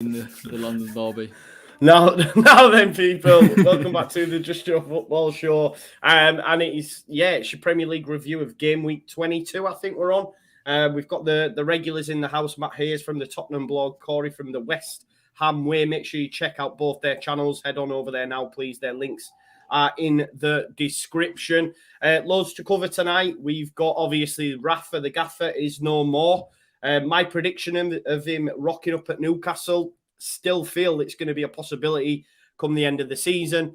in the London derby. Now then, people, welcome back to the Just Joe Football Show. And it's your Premier League review of game week 22, I think we're on. We've got the regulars in the house, Matt Hayes from the Tottenham blog, Corey from the West Ham Way. Make sure you check out both their channels. Head on over there now, please. Their links are in the description. Loads to cover tonight. We've got, obviously, Rafa, the gaffer, is no more. My prediction of him rocking up at Newcastle, still feel it's going to be a possibility come the end of the season.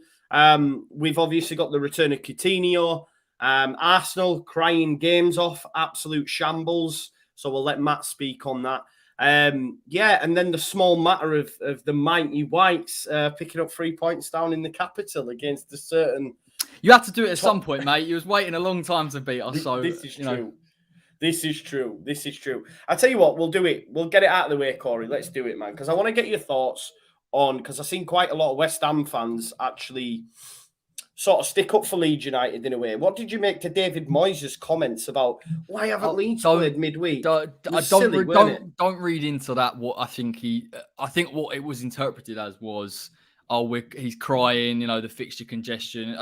We've obviously got the return of Coutinho. Arsenal crying games off, absolute shambles. So we'll let Matt speak on that. And then the small matter of the mighty Whites picking up 3 points down in the capital against a certain... You had to do it at some point, mate. You was waiting a long time to beat us. So this is true. This is true. I tell you what, we'll do it. We'll get it out of the way, Corey. Let's do it, man. Because I want to get your thoughts on, because I've seen quite a lot of West Ham fans actually sort of stick up for Leeds United in a way. What did you make to David Moyes' comments about why haven't Leeds played midweek? Don't read into that. What I think what it was interpreted as was, he's crying, the fixture congestion.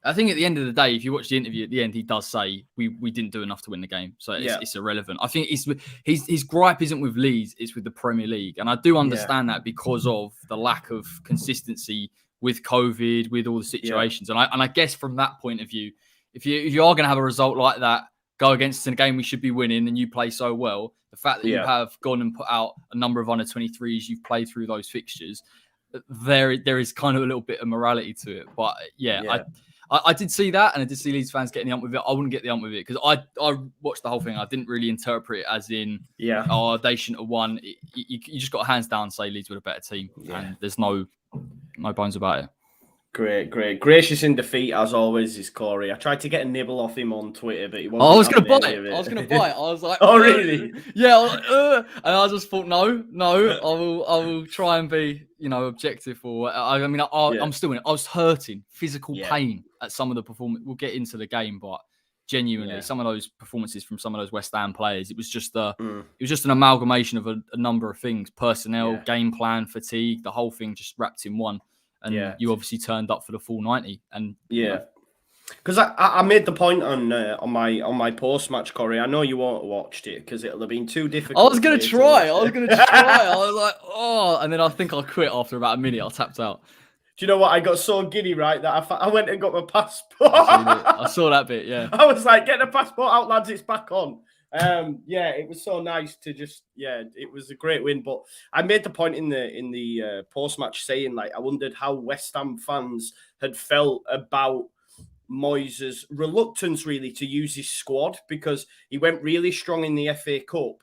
I think at the end of the day, if you watch the interview at the end, he does say we didn't do enough to win the game, so it's irrelevant. I think his gripe isn't with Leeds; it's with the Premier League, and I do understand that because of the lack of consistency with COVID, with all the situations. And I guess from that point of view, if you are going to have a result like that, go against a game we should be winning, and you play so well, the fact that you have gone and put out a number of under 23s, you've played through those fixtures, there is kind of a little bit of morality to it. But I did see that, and I did see Leeds fans getting the ump with it. I wouldn't get the ump with it because I watched the whole thing. I didn't really interpret it as in, they shouldn't have won. You just got hands down say Leeds were a better team, and there's no bones about it. Great. Gracious in defeat, as always, is Corey. I tried to get a nibble off him on Twitter, but he wasn't. I was going to buy it. I was like, oh, really? Yeah. And I just thought, no, I will try and be, objective. I'm still in it. I was hurting, physical pain at some of the performance. We'll get into the game, but genuinely, some of those performances from some of those West Ham players, it was just an amalgamation of a number of things: personnel, game plan, fatigue, the whole thing just wrapped in one. And you obviously turned up for the full 90. And because I made the point on my post match, Corey. I know you won't have watched it because it'll have been too difficult. I was gonna try. I was like, and then I think I quit after about a minute. I tapped out. Do you know what? I got so giddy, right, that I went and got my passport. I saw that bit. Yeah, I was like, get the passport out, lads. It's back on. It was so nice to just, it was a great win. But I made the point in the post-match saying, like, I wondered how West Ham fans had felt about Moyes' reluctance, really, to use his squad, because he went really strong in the FA Cup,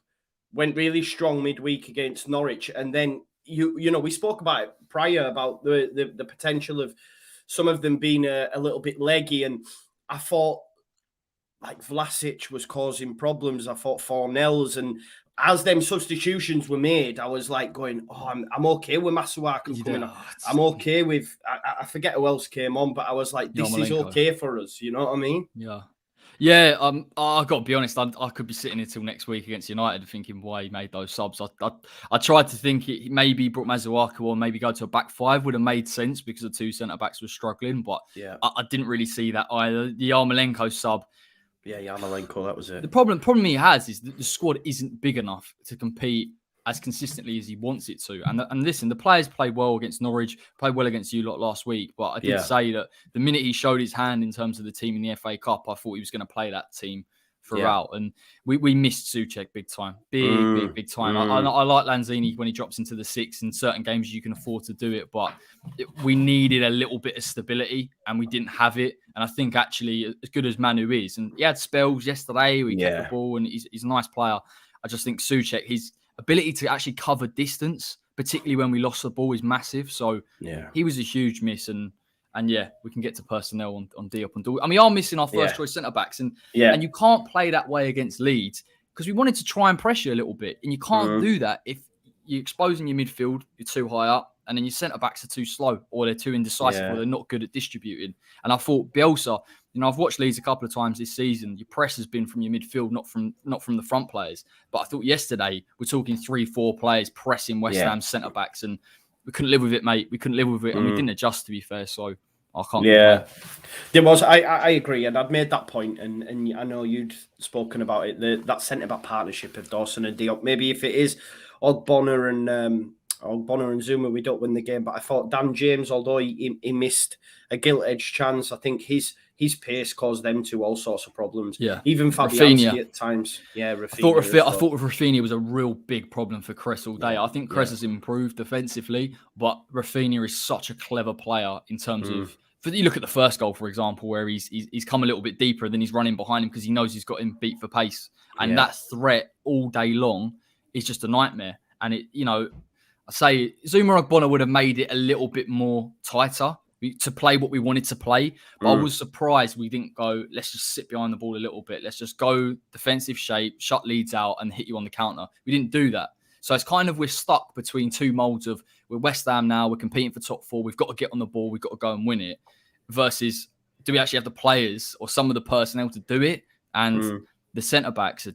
went really strong midweek against Norwich, and then, we spoke about it prior, about the potential of some of them being a little bit leggy, and I thought, like, Vlasic was causing problems. I thought Fornells, and as them substitutions were made, I was like going, I'm okay with Masuaku coming on. I'm okay with, I forget who else came on, but I was like, this is okay for us. You know what I mean? Yeah. I've got to be honest. I could be sitting here till next week against United thinking why he made those subs. I tried to think it maybe brought Masuaku or maybe go to a back five would have made sense because the two centre backs were struggling, but I didn't really see that either. The Yarmolenko sub. Yeah, Yarmolenko, that was it. The problem he has is that the squad isn't big enough to compete as consistently as he wants it to. And listen, the players played well against Norwich, played well against you lot last week. But I did say that the minute he showed his hand in terms of the team in the FA Cup, I thought he was going to play that team throughout. And we missed Souček big time. Big time. I like Lanzini when he drops into the six. In certain games, you can afford to do it. But we needed a little bit of stability, and we didn't have it. And I think actually, as good as Manu is, and he had spells yesterday where he kept the ball, and he's a nice player. I just think Souček, his ability to actually cover distance, particularly when we lost the ball, is massive. So he was a huge miss. And we can get to personnel on Diop and Dawson. I mean, we are missing our first choice centre-backs. And you can't play that way against Leeds because we wanted to try and pressure a little bit. And you can't do that if you're exposing your midfield, you're too high up, and then your centre-backs are too slow or they're too indecisive or they're not good at distributing. And I thought Bielsa, I've watched Leeds a couple of times this season. Your press has been from your midfield, not from the front players. But I thought yesterday we're talking 3-4 players pressing West Ham's centre-backs, and we couldn't live with it, mate. We couldn't live with it, and we didn't adjust, to be fair. So I can't. Yeah, there was. I agree, and I'd made that point, and I know you'd spoken about it. That centre back partnership of Dawson and Diop. Maybe if it is Ogbonna and Zuma, we don't win the game. But I thought Dan James, although he missed a gilt-edged chance, I think his pace caused them to all sorts of problems. Yeah, even Fabianski at times. Yeah, Rafinha. I thought Rafinha was a real big problem for Cress all day. I think Cress has improved defensively, but Rafinha is such a clever player in terms of. You look at the first goal, for example, where he's come a little bit deeper, then he's running behind him because he knows he's got him beat for pace, and that threat all day long is just a nightmare. And I say Zuma Ogbonna would have made it a little bit more tighter to play what we wanted to play. But I was surprised we didn't go, let's just sit behind the ball a little bit. Let's just go defensive shape, shut Leeds out and hit you on the counter. We didn't do that. So it's kind of, we're stuck between two molds of, we're West Ham now, we're competing for top four, we've got to get on the ball, we've got to go and win it, versus do we actually have the players or some of the personnel to do it? And the centre-backs,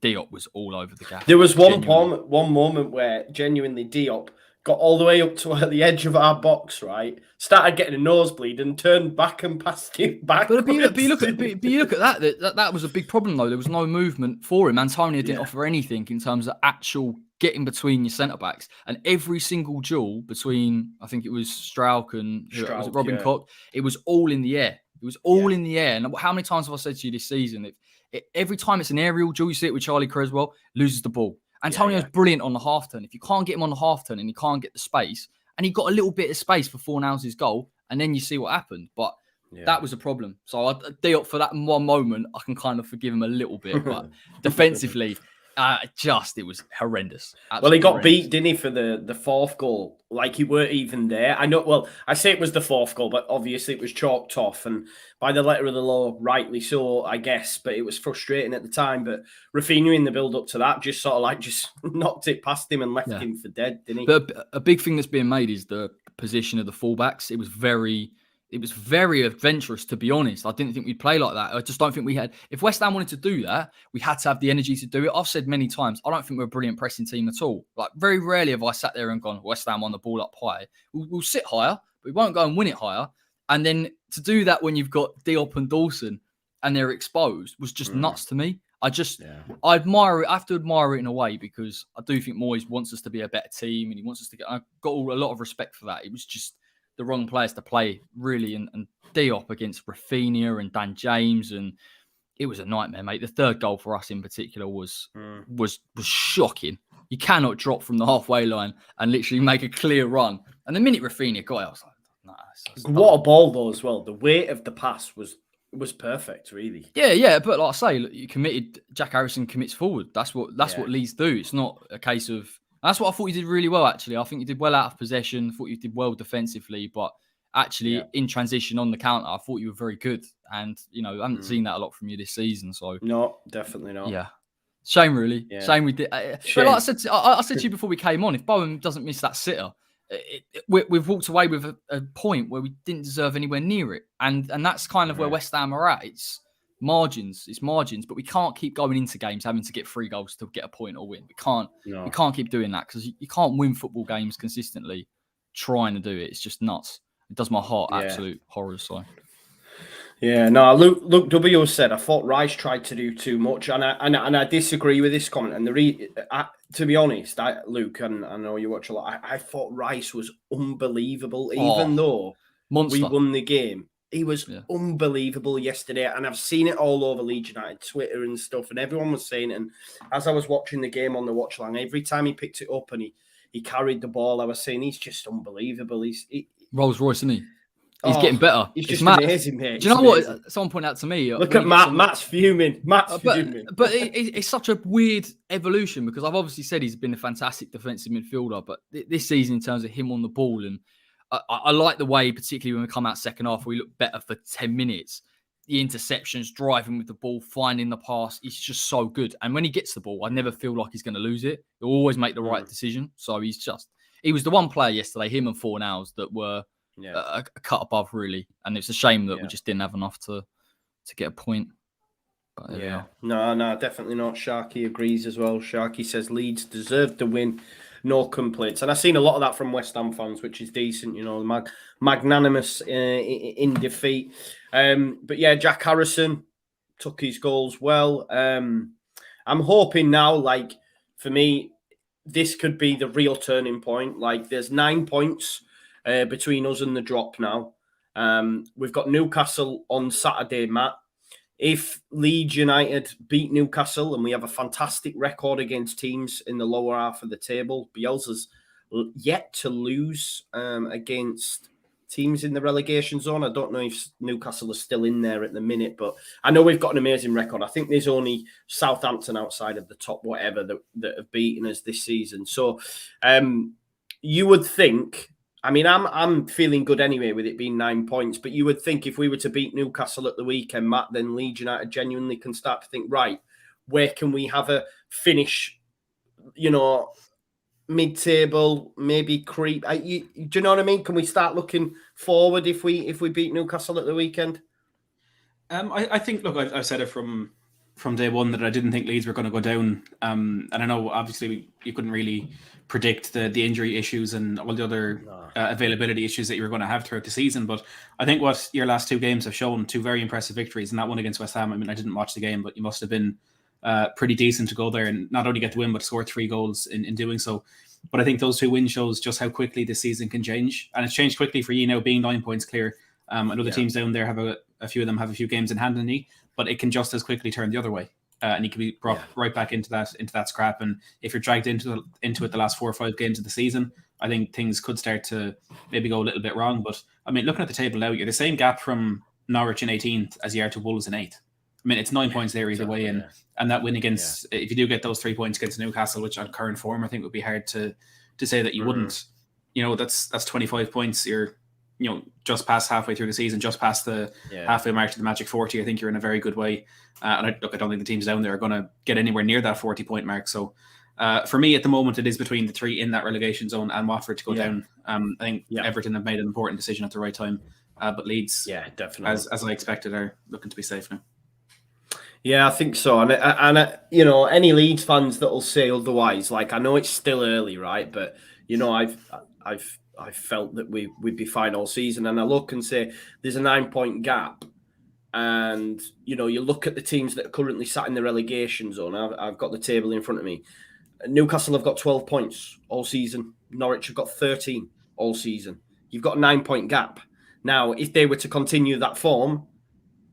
Diop was all over the gap. There was one moment where genuinely Diop got all the way up to the edge of our box, right? Started getting a nosebleed and turned back and passed it back. But you look at that. That was a big problem, though. There was no movement for him. Antonio didn't offer anything in terms of actual getting between your centre-backs. And every single duel between, I think it was Strauch and Robin Koch, it was all in the air. It was all in the air. And how many times have I said to you this season, every time it's an aerial duel, you see it with Charlie Creswell, loses the ball. Antonio's brilliant on the half turn. If you can't get him on the half turn and he can't get the space, and he got a little bit of space for Fornals' goal, and then you see what happened. But that was a problem. So Diop, for that one moment, I can kind of forgive him a little bit. But defensively, it was horrendous. Well, he got beat, didn't he, for the fourth goal? Like, he weren't even there. I know. Well, I say it was the fourth goal, but obviously it was chalked off, and by the letter of the law, rightly so, I guess. But it was frustrating at the time. But Rafinha, in the build up to that, just sort of just knocked it past him and left him for dead, didn't he? But a big thing that's being made is the position of the fullbacks. It was very adventurous, to be honest. I didn't think we'd play like that. I just don't think we had. If West Ham wanted to do that, we had to have the energy to do it. I've said many times, I don't think we're a brilliant pressing team at all. Like, very rarely have I sat there and gone, West Ham on the ball up high. We'll sit higher, but we won't go and win it higher. And then to do that when you've got Diop and Dawson and they're exposed was just nuts to me. I admire it. I have to admire it in a way, because I do think Moyes wants us to be a better team and he wants us to get. I've got a lot of respect for that. It was just the wrong players to play, really, and Diop against Rafinha and Dan James, and it was a nightmare, mate. The third goal for us in particular was shocking. You cannot drop from the halfway line and literally make a clear run. And the minute Rafinha got it, I was like, what a ball though as well. The weight of the pass was perfect, really. Yeah. But like I say, look, Jack Harrison commits forward. That's what Leeds do. It's not a case of. That's what I thought you did really well, actually. I think you did well out of possession. I thought you did well defensively, but actually in transition on the counter, I thought you were very good. And I haven't seen that a lot from you this season. So no, definitely not. Yeah. Shame, really. Yeah. Shame we did. But like I said to you before we came on, if Bowen doesn't miss that sitter, we've walked away with a point where we didn't deserve anywhere near it. And that's kind of where West Ham are at. It's margins, but we can't keep going into games having to get 3 goals to get a point or win. We can't keep doing that, because you can't win football games consistently trying to do it. It's just nuts. It does my heart absolute horror. So. Yeah, no, Luke W said, I thought Rice tried to do too much, and I disagree with this comment. And to be honest, Luke, and I know you watch a lot, I thought Rice was unbelievable, even though we won the game. He was unbelievable yesterday, and I've seen it all over Leeds United Twitter and stuff, and everyone was saying it. And as I was watching the game on the watch line, every time he picked it up and he carried the ball, I was saying he's just unbelievable. He's Rolls Royce, isn't he? He's getting better. He's just amazing, mate. Do you know what? Someone pointed out to me. Look at Matt. Matt's fuming. But it's such a weird evolution, because I've obviously said he's been a fantastic defensive midfielder, but this season in terms of him on the ball, and I like the way, particularly when we come out second half, we look better for 10 minutes. the interceptions, driving with the ball, finding the pass. He's just so good. And when he gets the ball, I never feel like he's going to lose it. He'll always make the right decision. So he was the one player yesterday, him and Fornals, that were a cut above, really. And it's a shame that we just didn't have enough to get a point. But no, definitely not. Sharky agrees as well. Sharky says Leeds deserved to win. No complaints. And I've seen a lot of that from West Ham fans, which is decent, magnanimous in defeat. But yeah, Jack Harrison took his goals well. I'm hoping now, like, for me, this could be the real turning point. Like, there's 9 points between us and the drop now. We've got Newcastle on Saturday, Matt. If Leeds United beat Newcastle and we have a fantastic record against teams in the lower half of the table, Bielsa's yet to lose against teams in the relegation zone. I don't know if Newcastle are still in there at the minute, but I know we've got an amazing record. I think there's only Southampton outside of the top whatever that have beaten us this season. So you would think, I mean, I'm feeling good anyway with it being 9 points, but you would think if we were to beat Newcastle at the weekend, Matt, then Leeds United genuinely can start to think, right, where can we have a finish, mid-table, maybe creep? Do you know what I mean? Can we start looking forward if we beat Newcastle at the weekend? I think, look, I've said it from day one that I didn't think Leeds were going to go down. And I know, obviously, you couldn't really predict the injury issues and all the other availability issues that you were going to have throughout the season. But I think what your last two games have shown, two very impressive victories, and that one against West Ham. I mean, I didn't watch the game, but you must have been pretty decent to go there and not only get the win, but score 3 goals in doing so. But I think those 2 wins shows just how quickly the season can change. And it's changed quickly for you now, being 9 points clear. I know the teams down there have a few of them have a few games in hand, but it can just as quickly turn the other way. And you can be brought right back into that scrap. And if you're dragged into it the last 4 or 5 games of the season, I think things could start to maybe go a little bit wrong. But I mean, looking at the table now, you're the same gap from Norwich in 18th as you are to Wolves in 8th. I mean, it's 9 points there either way. And that win against, if you do get those 3 points against Newcastle, which on current form, I think would be hard to say that you wouldn't. That's 25 points. You're just past halfway through the season, just past the halfway mark to the magic 40. I think you're in a very good way. And I don't think the teams down there are going to get anywhere near that 40-point mark. So for me, at the moment, it is between the 3 in that relegation zone and Watford to go down. I think Everton have made an important decision at the right time. But Leeds, definitely, as I expected, are looking to be safe now. Yeah, I think so. And any Leeds fans that will say otherwise, like, I know it's still early, right? But I've felt that we'd be fine all season. And I look and say there's a 9-point gap. And, you look at the teams that are currently sat in the relegation zone. I've got the table in front of me. Newcastle have got 12 points all season. Norwich have got 13 all season. You've got a 9-point gap. Now, if they were to continue that form,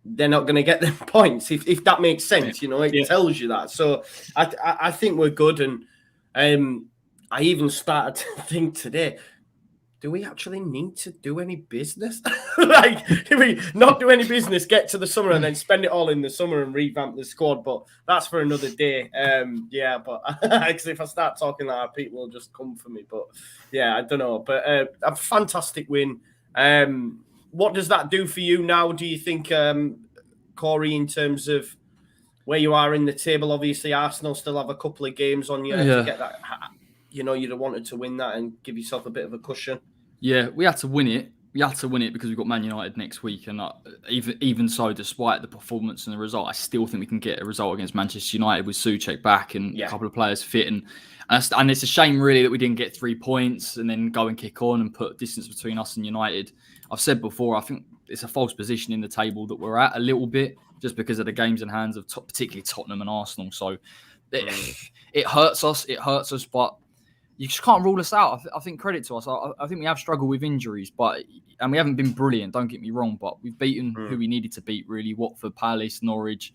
they're not going to get them points. If that makes sense, it tells you that. So I think we're good. And I even started to think today, do we actually need to do any business? Like, if we not do any business, get to the summer and then spend it all in the summer and revamp the squad. But that's for another day. But because if I start talking like that, people will just come for me. But yeah, I don't know. But a fantastic win. What does that do for you now? Do you think, Corey, in terms of where you are in the table? Obviously, Arsenal still have a couple of games on you to get that. You'd have wanted to win that and give yourself a bit of a cushion. Yeah, we had to win it. We had to win it because we've got Man United next week. And even so, despite the performance and the result, I still think we can get a result against Manchester United with Souček back and a couple of players fit. And it's a shame, really, that we didn't get 3 points and then go and kick on and put distance between us and United. I've said before, I think it's a false position in the table that we're at a little bit just because of the games in hands of particularly Tottenham and Arsenal. So it hurts us. It hurts us, but you just can't rule us out. I think credit to us. I think we have struggled with injuries, and we haven't been brilliant, don't get me wrong, but we've beaten who we needed to beat, really. Watford, Palace, Norwich,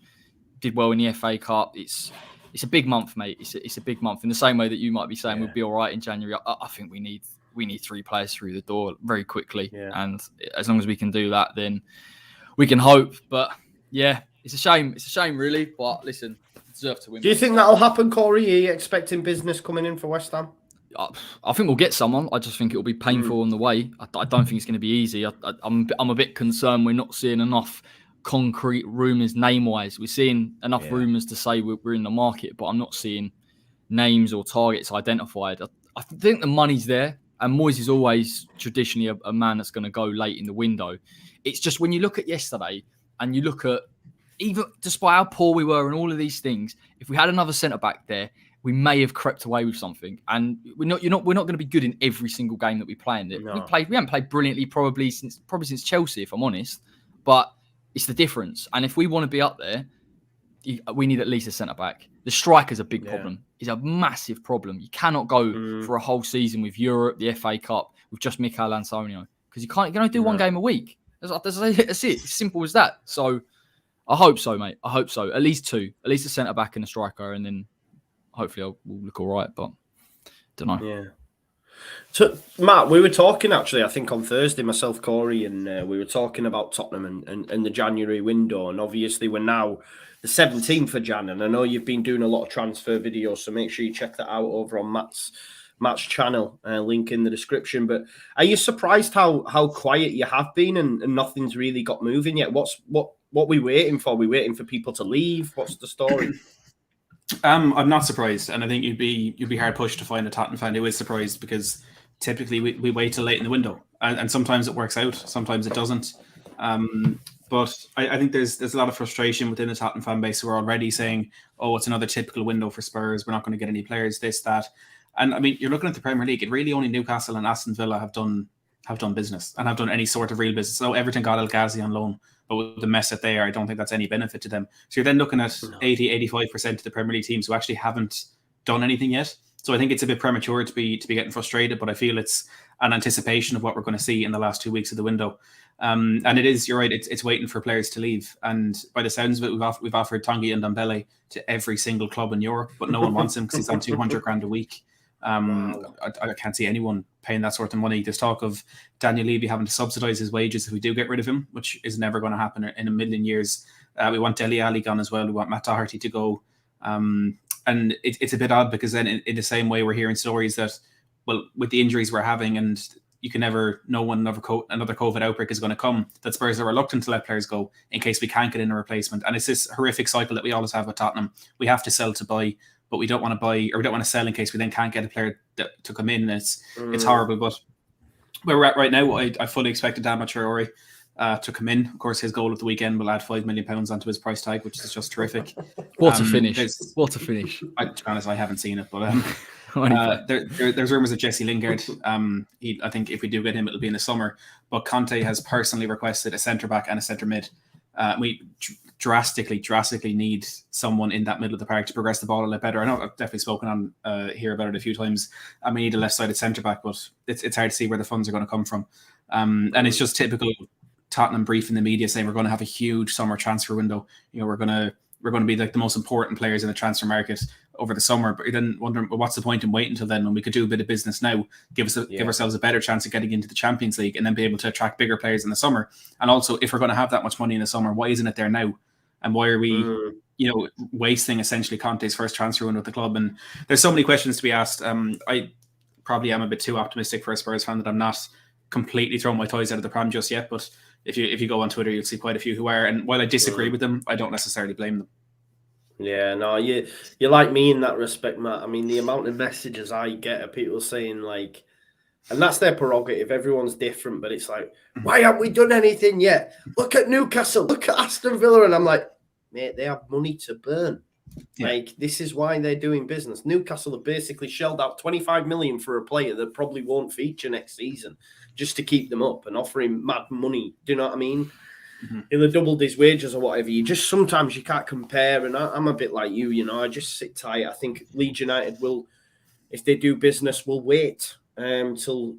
did well in the FA Cup. It's a big month, mate. It's a big month. In the same way that you might be saying we'll be all right in January, I think we need 3 players through the door very quickly. Yeah. And as long as we can do that, then we can hope. But yeah, it's a shame. It's a shame, really. But listen, deserve to win. Do you think that'll happen, Corey? Are you expecting business coming in for West Ham? I think we'll get someone. I just think it'll be painful on the way. I don't think it's going to be easy. I'm a bit concerned we're not seeing enough concrete rumours name-wise. We're seeing enough rumours to say we're in the market, but I'm not seeing names or targets identified. I think the money's there, and Moyes is always traditionally a man that's going to go late in the window. It's just when you look at yesterday and you look at, even despite how poor we were and all of these things, if we had another centre-back there, we may have crept away with something. And we're not going to be good in every single game that we play in it. No. We haven't played brilliantly probably since Chelsea, if I'm honest. But it's the difference. And if we want to be up there, we need at least a centre-back. The striker's a big problem. It's a massive problem. You cannot go for a whole season with Europe, the FA Cup, with just Mikel Antonio. Because you can only do one game a week. That's it. It's simple as that. So I hope so, mate. I hope so. At least two. At least a centre-back and a striker. And then hopefully we'll look all right. But don't know. Yeah. So, Matt, we were talking actually, I think on Thursday, myself, Corey, and we were talking about Tottenham and the January window. And obviously we're now the 17th of Jan. And I know you've been doing a lot of transfer videos, so make sure you check that out over on Matt's channel, link in the description. But are you surprised how quiet you have been and nothing's really got moving yet? What we waiting for? We waiting for people to leave? What's the story? I'm not surprised, and I think you'd be hard pushed to find a Tottenham fan who is surprised, because typically we wait till late in the window, and sometimes it works out, sometimes it doesn't. But I think there's a lot of frustration within the Tottenham fan base who are already saying, "Oh, it's another typical window for Spurs. We're not going to get any players. This, that." And I mean, you're looking at the Premier League. It really only Newcastle and Aston Villa have done business and have done any sort of real business. So Everton got El Ghazi on loan, but with the mess that they are, I don't think that's any benefit to them. So you're then looking at 80-85% of the Premier League teams who actually haven't done anything yet. So I think it's a bit premature to be getting frustrated, but I feel it's an anticipation of what we're going to see in the last 2 weeks of the window. And it is, you're right, it's waiting for players to leave. And by the sounds of it, we've offered Tanguy and Ndombele to every single club in Europe, but no one wants him because he's on 200 grand a week. I can't see anyone paying that sort of money. There's talk of Daniel Levy having to subsidise his wages if we do get rid of him, which is never going to happen in a million years. We want Dele Alli gone as well. We want Matt Doherty to go. And it's a bit odd because then in the same way we're hearing stories that, well, with the injuries we're having, and you can never know when another COVID outbreak is going to come, that Spurs are reluctant to let players go in case we can't get in a replacement. And it's this horrific cycle that we always have with Tottenham. We have to sell to buy, but we don't want to buy, or we don't want to sell in case we then can't get a player to come in. It's horrible. But where we're at right now, I fully expected Adama Traoré to come in. Of course, his goal of the weekend will add £5 million onto his price tag, which is just terrific. What a finish. What a finish. To be honest, I haven't seen it, but there's rumours of Jesse Lingard. I think if we do get him, it'll be in the summer. But Conte has personally requested a centre-back and a centre-mid. We drastically need someone in that middle of the park to progress the ball a little better. I know I've definitely spoken on here about it a few times. And we need a left-sided centre-back, but it's hard to see where the funds are going to come from. And it's just typical Tottenham brief in the media saying we're going to have a huge summer transfer window. You know, we're going to be like the most important players in the transfer market over the summer. But you're then wondering, well, what's the point in waiting until then when we could do a bit of business now, give ourselves a better chance of getting into the Champions League, and then be able to attract bigger players in the summer. And also, if we're going to have that much money in the summer, why isn't it there now? And why are we, wasting essentially Conte's first transfer window with the club? And there's so many questions to be asked. I probably am a bit too optimistic for a Spurs fan that I'm not completely throwing my toys out of the pram just yet. But if you go on Twitter, you'll see quite a few who are. And while I disagree with them, I don't necessarily blame them. Yeah, no, you're like me in that respect, Matt. I mean, the amount of messages I get of people saying like, and that's their prerogative. Everyone's different, but it's like, why haven't we done anything yet? Look at Newcastle, look at Aston Villa. And I'm like, mate, they have money to burn. Yeah. Like, this is why they're doing business. Newcastle have basically shelled out 25 million for a player that probably won't feature next season just to keep them up and offer him mad money. Do you know what I mean? He'll have doubled his wages or whatever. Sometimes you can't compare. And I'm a bit like you, I just sit tight. I think Leeds United will, if they do business, will wait till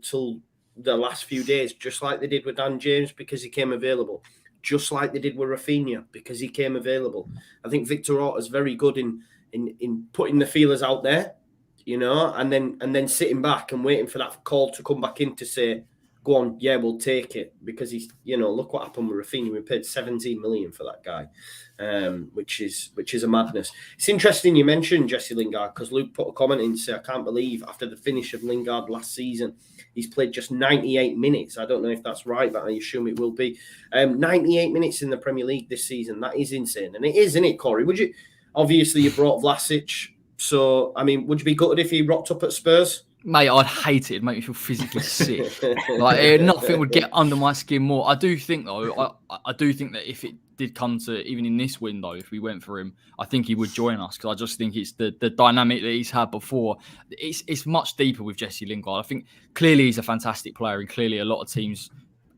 the last few days, just like they did with Dan James because he came available, just like they did with Rafinha because he came available. I think Victor Orta's very good in putting the feelers out there, and then sitting back and waiting for that call to come back in to say, go on, yeah, we'll take it, because he's, look what happened with Rafinha. We paid 17 million for that guy, which is a madness. It's interesting you mentioned Jesse Lingard, because Luke put a comment in to say, I can't believe after the finish of Lingard last season, he's played just 98 minutes. I don't know if that's right, but I assume it will be. 98 minutes in the Premier League this season. That is insane. And it is, isn't it, Corey? Obviously you brought Vlasic, so, I mean, would you be gutted if he rocked up at Spurs? Mate, I'd hate it. It'd make me feel physically sick. Like, nothing would get under my skin more. I do think, though, I do think that if it did come to, even in this window, if we went for him, I think he would join us, because I just think it's the dynamic that he's had before. It's much deeper with Jesse Lingard. I think clearly he's a fantastic player, and clearly a lot of teams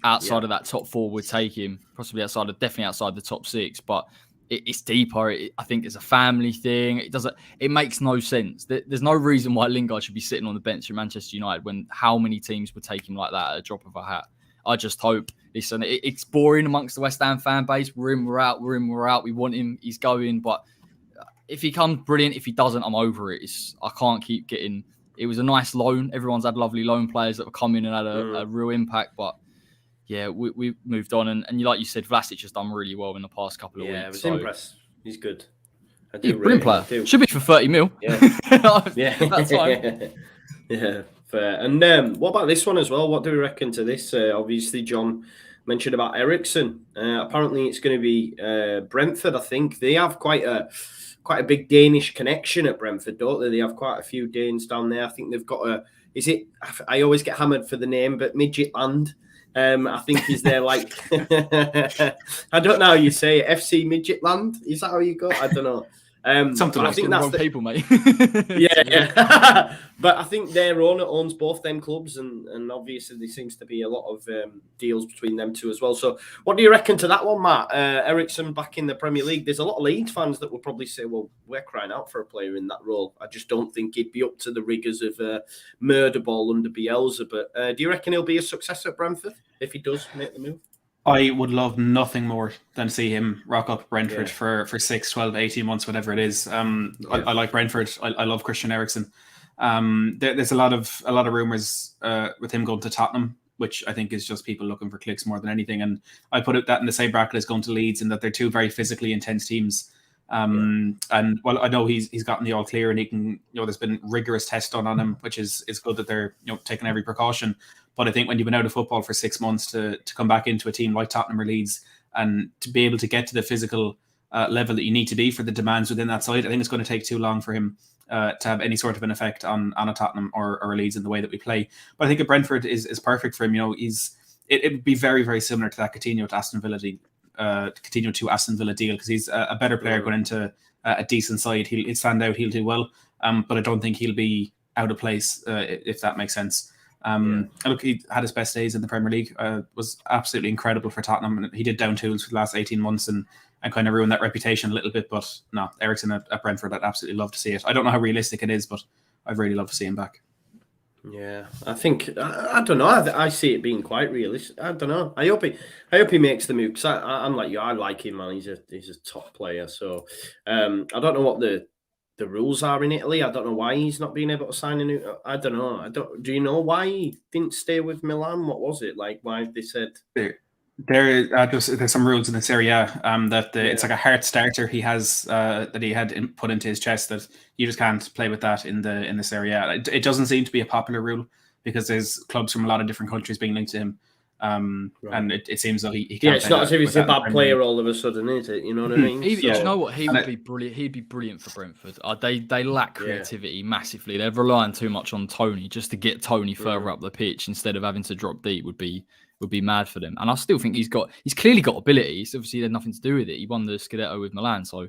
outside of that top four would take him, possibly definitely outside the top six, but it's deeper. I think it's a family thing. It makes no sense. There's no reason why Lingard should be sitting on the bench at Manchester United when how many teams would take him like that at a drop of a hat. I just hope. Listen, it's boring amongst the West Ham fan base. We're in, we're out. We're in, we're out. We want him. He's going. But if he comes, brilliant. If he doesn't, I'm over it. I can't keep getting. It was a nice loan. Everyone's had lovely loan players that have come in and had a real impact. But yeah, we moved on, and like you said, Vlasic has done really well in the past couple of weeks. Yeah, I was impressed. He's good. He's a brilliant player. Should be for 30 mil. Yeah, That's fine. Yeah, fair. And what about this one as well? What do we reckon to this? Obviously, John mentioned about Eriksen. Apparently, it's going to be Brentford. I think they have quite a big Danish connection at Brentford, don't they? They have quite a few Danes down there. I think they've got I always get hammered for the name, but Midgetland. I think he's there, like, I don't know how you say it, FC Midgetland. Is that how you go? I don't know. Something like, I think that's people, mate. yeah. But I think their owner owns both them clubs, and obviously there seems to be a lot of deals between them two as well. So what do you reckon to that one, Matt? Eriksen back in the Premier League. There's a lot of Leeds fans that will probably say, well, we're crying out for a player in that role. I just don't think he'd be up to the rigours of murder ball under Bielsa. But do you reckon he'll be a success at Brentford if he does make the move? I would love nothing more than see him rock up Brentford for 6, 12, 18 months, whatever it is. I like Brentford. I love Christian Eriksen. There's a lot of rumours with him going to Tottenham, which I think is just people looking for clicks more than anything. And I put that in the same bracket as going to Leeds, in that they're two very physically intense teams. And well, I know he's gotten the all clear, and he can, there's been rigorous tests done on him, which is good that they're taking every precaution. But I think when you've been out of football for 6 months to come back into a team like Tottenham or Leeds, and to be able to get to the physical level that you need to be for the demands within that side, I think it's going to take too long for him to have any sort of an effect on a Tottenham or a Leeds in the way that we play. But I think at Brentford is perfect for him. It would be very, very similar to that Coutinho to Aston Villa deal, because he's a better player going into a decent side. He'll stand out. He'll do well. But I don't think he'll be out of place, if that makes sense. Look, he had his best days in the Premier League. Was absolutely incredible for Tottenham, and he did down tools for the last 18 months and kind of ruined that reputation a little bit. But no, Eriksen at Brentford, I'd absolutely love to see it. I don't know how realistic it is, but I'd really love to see him back. Yeah, I think I don't know. I see it being quite realistic. I don't know. I hope he makes the move, because I'm like you. I like him, man. He's a top player. So I don't know what the rules are in Italy. I don't know why he's not being able to sign a new. I don't know. Do you know why he didn't stay with Milan? What was it like? Why they said there's some rules in the Serie A it's like a heart starter he has that he had put into his chest, that you just can't play with that in the Serie A. It doesn't seem to be a popular rule, because there's clubs from a lot of different countries being linked to him. And it seems that he can't. Yeah, it's not as if he's a bad player all of a sudden, is it? You know what I mean? Do you know what? He would be brilliant. He'd be brilliant for Brentford. They lack creativity massively. They're relying too much on Tony. Just to get Tony further up the pitch instead of having to drop deep would be mad for them. And I still think he's clearly got ability. It's obviously had nothing to do with it. He won the Scudetto with Milan, so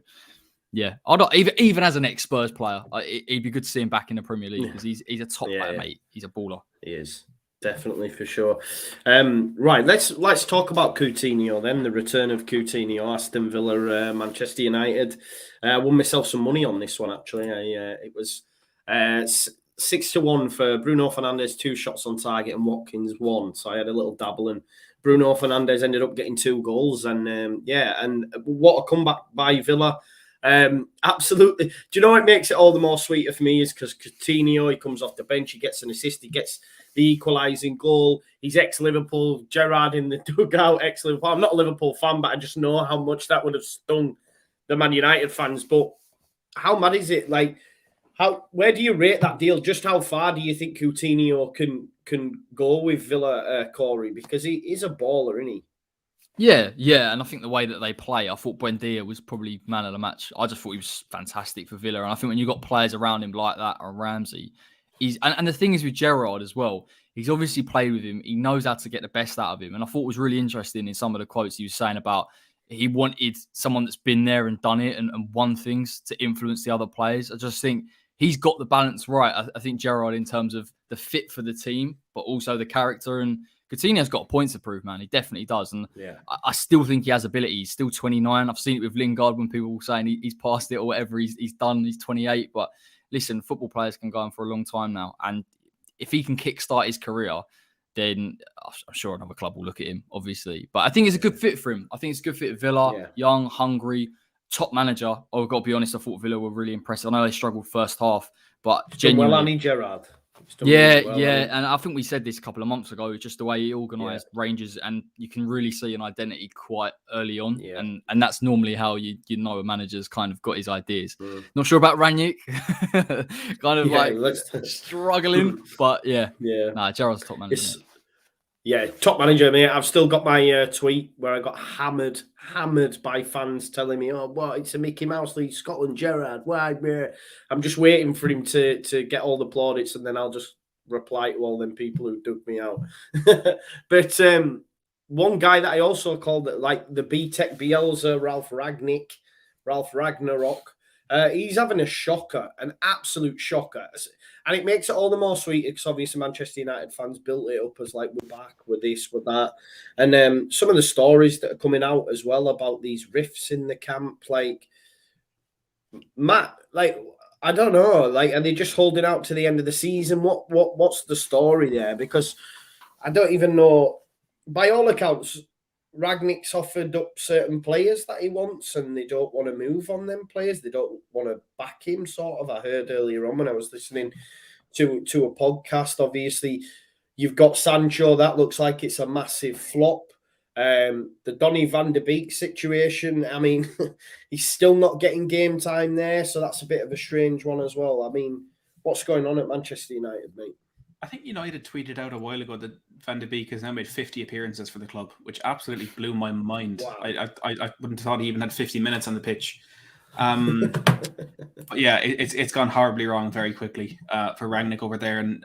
yeah. Even as an ex-Spurs player, it'd be good to see him back in the Premier League, because he's a top player, mate. He's a baller. He is. Definitely, for sure. Right, let's talk about Coutinho then. The return of Coutinho, Aston Villa, Manchester United. I won myself some money on this one, actually. It was 6-1 for Bruno Fernandes, 2 shots on target, and Watkins 1. So I had a little dabble, and Bruno Fernandes ended up getting 2 goals. And and what a comeback by Villa. Absolutely. Do you know what makes it all the more sweeter for me is because Coutinho, he comes off the bench, he gets an assist, he gets the equalising goal. He's ex-Liverpool. Gerrard in the dugout, ex-Liverpool. I'm not a Liverpool fan, but I just know how much that would have stung the Man United fans. But how mad is it? Like, where do you rate that deal? Just how far do you think Coutinho can go with Villa, Corey? Because he is a baller, isn't he? Yeah, and I think the way that they play, I thought Buendia was probably man of the match. I just thought he was fantastic for Villa, and I think when you've got players around him like that, or Ramsey, and the thing is with Gerrard as well, he's obviously played with him. He knows how to get the best out of him, and I thought it was really interesting in some of the quotes he was saying about he wanted someone that's been there and done it and won things to influence the other players. I just think he's got the balance right. I think Gerrard in terms of the fit for the team, but also the character. And Coutinho's got points to prove, man. He definitely does. And I still think he has ability. He's still 29. I've seen it with Lingard when people were saying he's past it or whatever. He's done. He's 28. But listen, football players can go on for a long time now. And if he can kickstart his career, then I'm sure another club will look at him, obviously. But I think it's a good fit for him. I think it's a good fit at Villa. Young, hungry, top manager. I've got to be honest, I thought Villa were really impressive. I know they struggled first half, but genuinely. Well, Gerrard. And I think we said this a couple of months ago, just the way he organised Rangers, and you can really see an identity quite early on, and that's normally how you know a manager's kind of got his ideas. Not sure about Rangnick, kind of struggling, but Gerrard's top manager. Top manager, mate. I've still got my tweet where I got hammered by fans telling me, "Oh, what? It's a Mickey Mouse League, Scotland, Gerrard. Why?" I'm just waiting for him to get all the plaudits, and then I'll just reply to all them people who dug me out. But one guy that I also called it, like the B-Tech Bielsa, Ralph Ragnarok. He's having a shocker, an absolute shocker. And it makes it all the more sweet because obviously Manchester United fans built it up as like, we're back, we're this, we're that. And some of the stories that are coming out as well about these rifts in the camp, like, Matt, like, I don't know, like, are they just holding out to the end of the season? What's the story there? Because I don't even know. By all accounts, Ragnick's offered up certain players that he wants, and they don't want to move on them players. They don't want to back him, sort of. I heard earlier on when I was listening to a podcast. Obviously, you've got Sancho. That looks like it's a massive flop. The Donny van de Beek situation, I mean, he's still not getting game time there, so that's a bit of a strange one as well. I mean, what's going on at Manchester United, mate? I think United tweeted out a while ago that Van de Beek has now made 50 appearances for the club, which absolutely blew my mind. Wow. I wouldn't have thought he even had 50 minutes on the pitch. But yeah, it's gone horribly wrong very quickly for Rangnick over there. And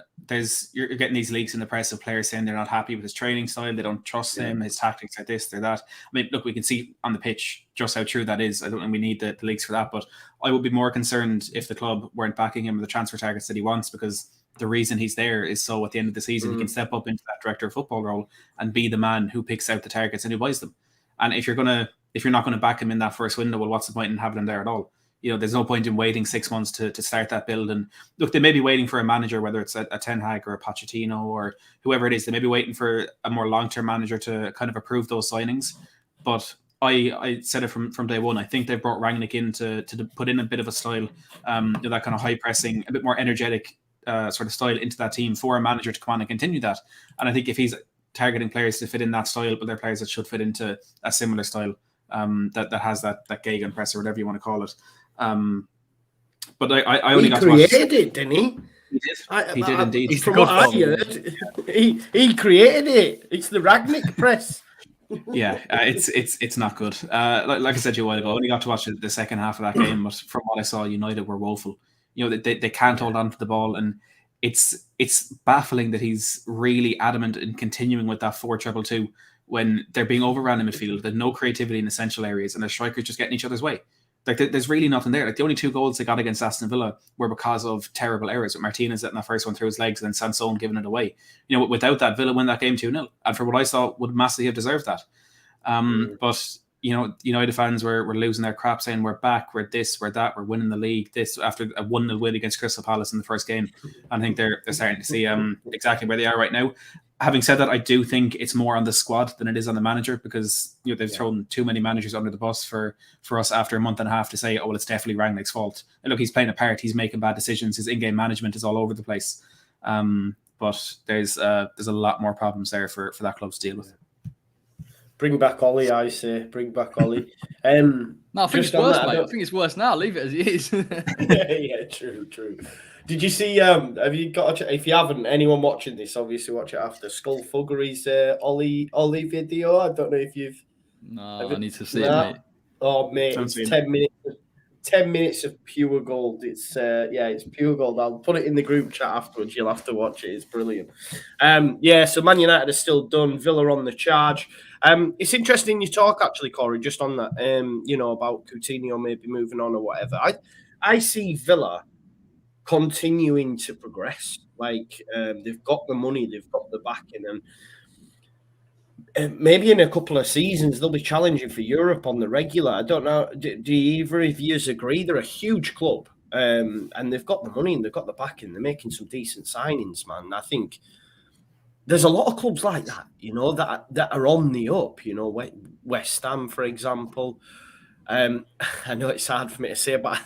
you're getting these leaks in the press of players saying they're not happy with his training style, they don't trust him, his tactics are this, they're that. I mean, look, we can see on the pitch just how true that is. I don't think we need the leaks for that, but I would be more concerned if the club weren't backing him with the transfer targets that he wants, because the reason he's there is so at the end of the season he can step up into that director of football role and be the man who picks out the targets and who buys them. And if you're not gonna back him in that first window, well, what's the point in having him there at all? There's no point in waiting 6 months to start that build. And look, they may be waiting for a manager, whether it's a Ten Hag or a Pochettino or whoever it is. They may be waiting for a more long-term manager to kind of approve those signings. But I said it from day one. I think they've brought Rangnick in to put in a bit of a style, that kind of high pressing, a bit more energetic sort of style into that team for a manager to come on and continue that. And I think if he's targeting players to fit in that style, but they're players that should fit into a similar style that has that gegenpress or whatever you want to call it. But I only got to watch. He created it, didn't he? He did indeed. From what I heard, he created it. It's the Ragnick press. Yeah, it's not good. Like I said to you a while ago, I only got to watch the second half of that game, but from what I saw, United were woeful. They can't hold on to the ball, and it's baffling that he's really adamant in continuing with that 4-2-2 when they're being overrun in midfield. There's no creativity in essential areas, and the strikers just getting each other's way. Like there's really nothing there. Like the only 2 goals they got against Aston Villa were because of terrible errors, with Martinez letting that first one through his legs and then Sansone giving it away. Without that, Villa win that game 2-0, and for what I saw, would massively have deserved that. But United fans were losing their crap, saying we're back, we're this, we're that, we're winning the league. This after a 1-0 win against Crystal Palace in the first game. I think they're starting to see exactly where they are right now. Having said that, I do think it's more on the squad than it is on the manager, because they've thrown too many managers under the bus for us after a month and a half to say, oh, well, it's definitely Rangnick's fault. And look, he's playing a part. He's making bad decisions. His in-game management is all over the place. but there's a lot more problems there for that club to deal with. Bring back Ollie, I say. Bring back Ollie. No, I think it's worse, mate. I think it's worse now. Leave it as it is. Yeah, true. Did you see? Have you got? If you haven't, anyone watching this, obviously watch it after. Skullfuggery's Ollie video. I don't know if you've. No, I need to see it, mate. Oh, mate, it's 10 minutes. 10 minutes of pure gold. It's pure gold. I'll put it in the group chat afterwards. You'll have to watch it. It's brilliant. So Man United are still done. Villa on the charge. It's interesting you talk actually, Corey, just on that. About Coutinho maybe moving on or whatever. I see Villa continuing to progress. Like they've got the money, they've got the backing, and maybe in a couple of seasons they'll be challenging for Europe on the regular. I don't know. Do either of you agree? They're a huge club, and they've got the money and they've got the backing. They're making some decent signings, man. I think there's a lot of clubs like that, that are on the up. West Ham, for example. I know it's hard for me to say, but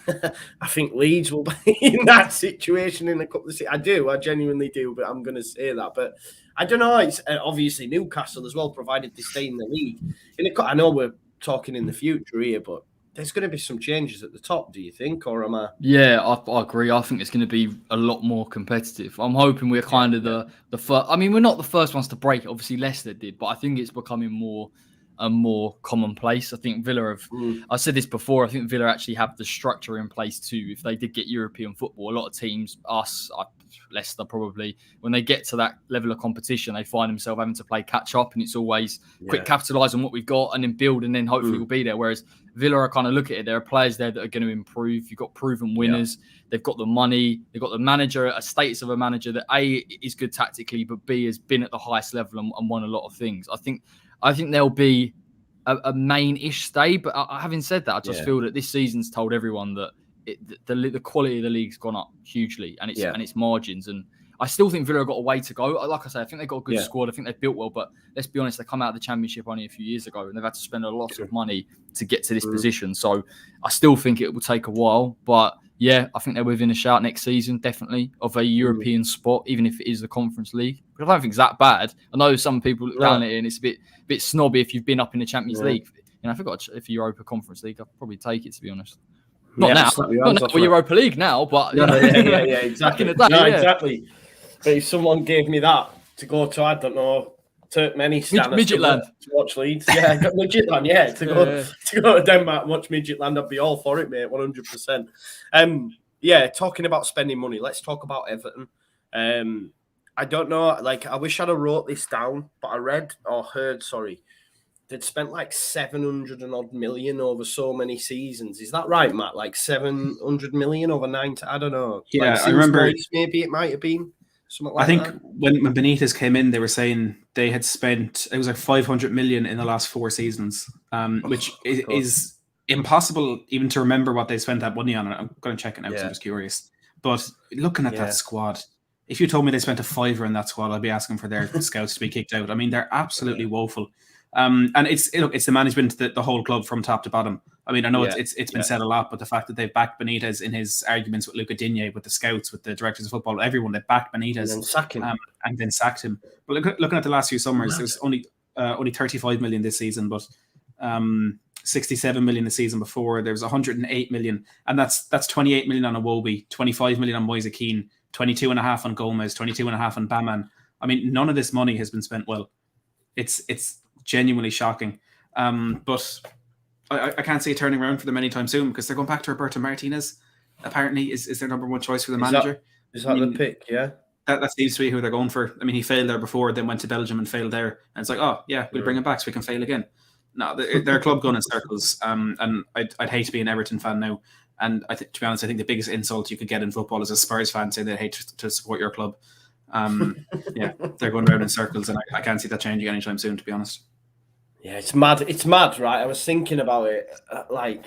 I think Leeds will be in that situation in a couple of seasons. I genuinely do, but I'm going to say that. But I don't know. It's obviously Newcastle as well, provided they stay in the league. I know we're talking in the future here, but there's going to be some changes at the top, do you think? Or am I? Yeah, I agree. I think it's going to be a lot more competitive. I'm hoping we're kind of the first. I mean, we're not the first ones to break it. Obviously, Leicester did, but I think it's becoming more commonplace. I think Villa have. I said this before. I think Villa actually have the structure in place too. If they did get European football, a lot of teams, Leicester probably, when they get to that level of competition, they find themselves having to play catch up, and it's always quick capitalise on what we've got and then build, and then hopefully we'll be there. Whereas Villa are kind of look at it. There are players there that are going to improve. You've got proven winners. They've got the money. They've got the manager, a status of a manager that A, is good tactically, but B, has been at the highest level and won a lot of things. I think there'll be a main-ish stay, but having said that, I just feel that this season's told everyone that the quality of the league's gone up hugely, and its margins. And I still think Villa have got a way to go. Like I say, I think they've got a good squad. I think they've built well, but let's be honest, they come out of the Championship only a few years ago, and they've had to spend a lot of money to get to this position. So I still think it will take a while, but yeah, I think they're within a shout next season, definitely, of a European spot, even if it is the Conference League. But I don't think it's that bad. I know some people look down at it and it's a bit snobby if you've been up in the Champions League. If I got a Europa Conference League, I'd probably take it, to be honest. Not now Europa League now, but exactly. Back in the day, exactly. But if someone gave me that to go to, I don't know, Turkmenistan, Midgetland to watch Leeds, Midgetland, to go to Denmark and watch Midgetland, I'd be all for it, mate, 100%. Talking about spending money, let's talk about Everton. I don't know, I wish I'd have wrote this down, but I heard, they'd spent 700 and odd million over so many seasons. Is that right, Matt? 700 million over 9, I don't know. Yeah, I remember. Maybe it might have been. I think when Benitez came in, they were saying they had spent, it was 500 million in the last 4 seasons, which is impossible even to remember what they spent that money on. I'm going to check it now because I'm just curious. But looking at that squad, if you told me they spent a $5 in that squad, I'd be asking for their scouts to be kicked out. I mean, they're absolutely woeful. And it's the management, the whole club from top to bottom. I mean, I know it's been said a lot, but the fact that they've backed Benitez in his arguments with Luca Digne, with the scouts, with the directors of football, everyone, they backed Benitez and then sacked him. But looking at the last few summers, there was only 35 million this season, but 67 million the season before. There was 108 million, and that's 28 million on Iwobi, 25 million on Moise Keane, 22.5 on Gomez, 22.5 on Baman. I mean, none of this money has been spent well. It's genuinely shocking. But I can't see it turning around for them anytime soon, because they're going back to Roberto Martinez. Apparently, is their number one choice for the manager. Is that the pick? Yeah. That seems to be who they're going for. I mean, he failed there before, then went to Belgium and failed there. And it's we'll bring him back so we can fail again. No, they're a club going in circles. And I'd hate to be an Everton fan now. And to be honest, I think the biggest insult you could get in football is a Spurs fan saying they hate to support your club. They're going around in circles, and I can't see that changing anytime soon, to be honest. Yeah, it's mad. It's mad, right? I was thinking about it. I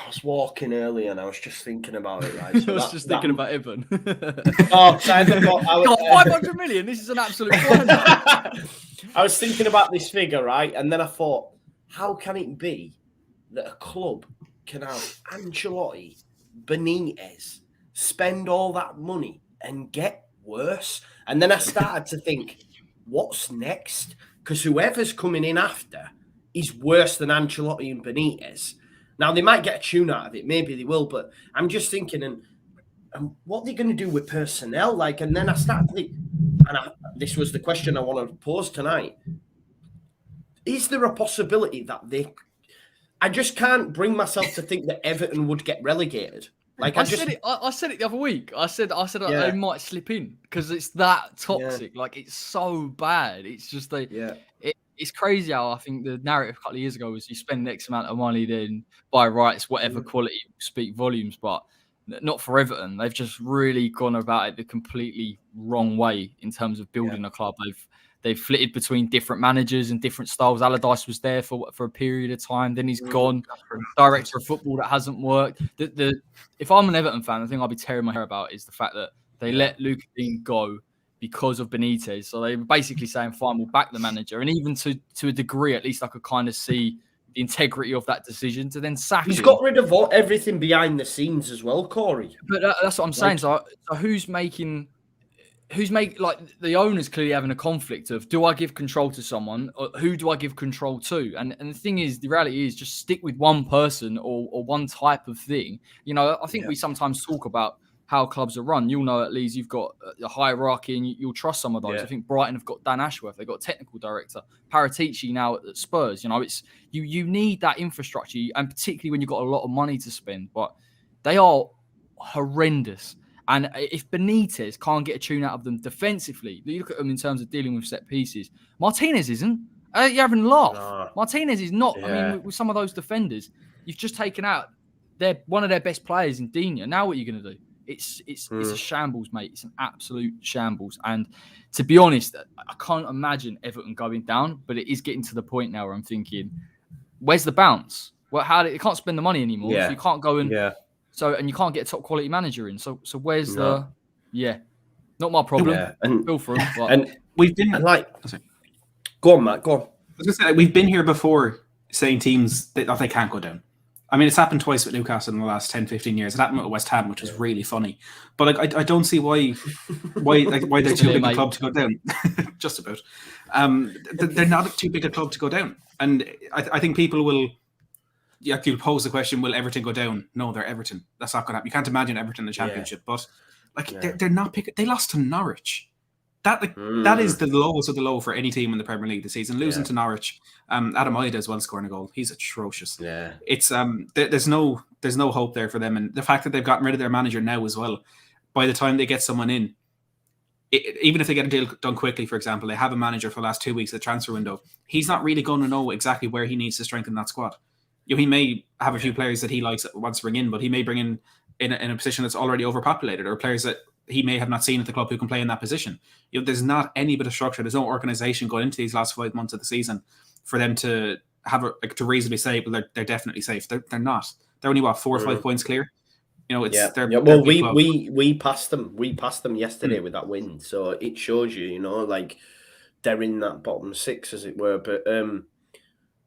was walking earlier, and I was just thinking about it. Right? So I was just thinking about Evan. 500 million. This is an absolute fun. I was thinking about this figure, right? And then I thought, how can it be that a club can have Ancelotti, Benitez, spend all that money and get worse? And then I started to think, what's next? Because whoever's coming in after is worse than Ancelotti and Benitez. Now, they might get a tune out of it. Maybe they will. But I'm just thinking, and what are they going to do with personnel? Like, and then I started to think, this was the question I wanted to pose tonight. Is there a possibility that I just can't bring myself to think that Everton would get relegated. Like I said it the other week. I said they might slip in because it's that toxic. Yeah. Like it's so bad. It's just it's crazy how I think the narrative a couple of years ago was you spend X amount of money, then by rights, whatever quality speak volumes, but not for Everton. They've just really gone about it the completely wrong way in terms of building a club. They've flitted between different managers and different styles. Allardyce was there for a period of time. Then he's gone. Director of football that hasn't worked. If I'm an Everton fan, the thing I'll be tearing my hair about is the fact that they let Luke Dean go because of Benitez. So they were basically saying, fine, we'll back the manager. And even to a degree, at least I could kind of see the integrity of that decision to then sack him. He's got rid of everything behind the scenes as well, Corey. But that's what I'm saying. So who's making like the owners clearly having a conflict of, do I give control to someone or who do I give control to? And the thing is, the reality is just stick with one person or one type of thing. You know, I think we sometimes talk about how clubs are run. You'll know at Leeds you've got a hierarchy and you'll trust some of those. I think Brighton have got Dan Ashworth. They've got a technical director. Paratici now at Spurs. You know, it's you need that infrastructure, and particularly when you've got a lot of money to spend. But they are horrendous. And if Benitez can't get a tune out of them defensively, you look at them in terms of dealing with set pieces. Martinez isn't. You're having a laugh. No. Martinez is not. Yeah. I mean, with some of those defenders, you've just taken out one of their best players in Digne. Now what are you going to do? It's a shambles, mate. It's an absolute shambles. And to be honest, I can't imagine Everton going down, but it is getting to the point now where I'm thinking, where's the bounce? Well, you can't spend the money anymore, so you can't go and... Yeah. So, and you can't get a top quality manager in. So where's not my problem. Yeah. And, feel for him. But... And we've been go on, Matt, go on. I was going to say, we've been here before saying teams that they can't go down. I mean, it's happened twice with Newcastle in the last 10, 15 years. It happened with West Ham, which was really funny. But like, I don't see why they're too big a club to go down. Just about. They're not too big a club to go down. And I think people will... You'll pose the question, will Everton go down? No, they're Everton. That's not going to happen. You can't imagine Everton in the Championship. But they're not picking. They lost to Norwich. That is the lowest of the low for any team in the Premier League this season. Losing to Norwich. Adama as well scoring a goal. He's atrocious. Yeah. It's there's no hope there for them. And the fact that they've gotten rid of their manager now as well, by the time they get someone in, even if they get a deal done quickly, for example, they have a manager for the last 2 weeks of the transfer window. He's not really going to know exactly where he needs to strengthen that squad. He may have a few players that he wants to bring in, but he may bring in a position that's already overpopulated, or players that he may have not seen at the club who can play in that position. There's not any bit of structure. There's no organisation going into these last 5 months of the season for them to have to reasonably say, well, they're definitely safe. They're not. They're only 4 or 5 points clear. Well, we passed them. We passed them yesterday with that win, so it shows you, like they're in that bottom 6, as it were. But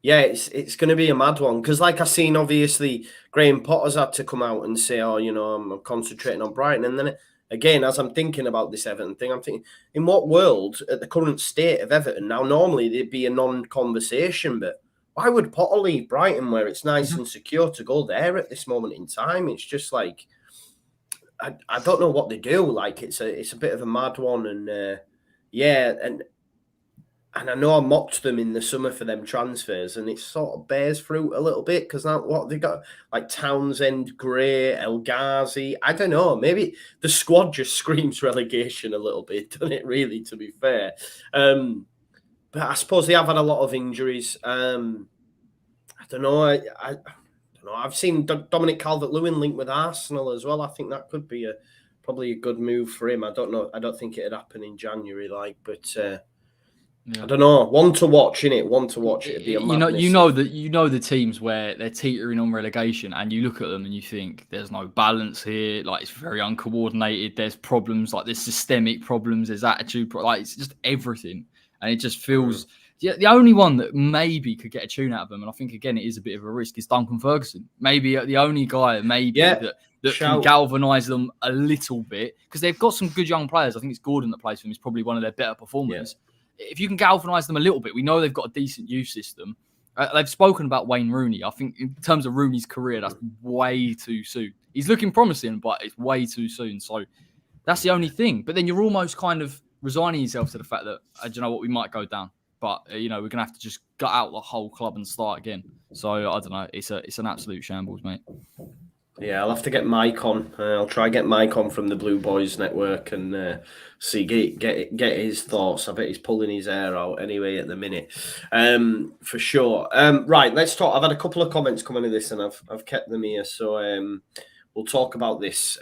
yeah, it's going to be a mad one because, like I seen, obviously Graham Potter's had to come out and say, I'm concentrating on Brighton, and then again, as I'm thinking about this Everton thing, I'm thinking, in what world, at the current state of Everton, now normally there'd be a non-conversation, but why would Potter leave Brighton where it's nice and secure to go there at this moment in time? It's just like, I don't know what they do. Like, it's a bit of a mad one, and and I know I mocked them in the summer for them transfers, and it sort of bears fruit a little bit because now what they got, like Townsend, Gray, El Ghazi. I don't know. Maybe the squad just screams relegation a little bit, doesn't it? Really, to be fair. But I suppose they have had a lot of injuries. I don't know. I don't know. I've seen Dominic Calvert-Lewin linked with Arsenal as well. I think that could be probably a good move for him. I don't know. I don't think it'd happen in January, but. I don't know. One to watch, innit? One to watch. It'd be a madness. You know the teams where they're teetering on relegation, and you look at them and you think there's no balance here. Like, it's very uncoordinated. There's problems, like there's systemic problems. There's attitude, like it's just everything, and it just feels The only one that maybe could get a tune out of them, and I think again it is a bit of a risk, is Duncan Ferguson. Maybe the only guy that can galvanise them a little bit, because they've got some good young players. I think it's Gordon that plays for them. He's probably one of their better performers. Yeah. If you can galvanise them a little bit, we know they've got a decent youth system. They've spoken about Wayne Rooney. I think in terms of Rooney's career, that's way too soon. He's looking promising, but it's way too soon. So that's the only thing. But then you're almost kind of resigning yourself to the fact that, do you know what, we might go down. But, we're going to have to just gut out the whole club and start again. So, I don't know. It's an absolute shambles, mate. Yeah, I'll have to get Mike on. I'll try get Mike on from the Blue Boys Network and get his thoughts. I bet he's pulling his hair out anyway at the minute, for sure. Right, let's talk. I've had a couple of comments coming to this, and I've kept them here. So we'll talk about this.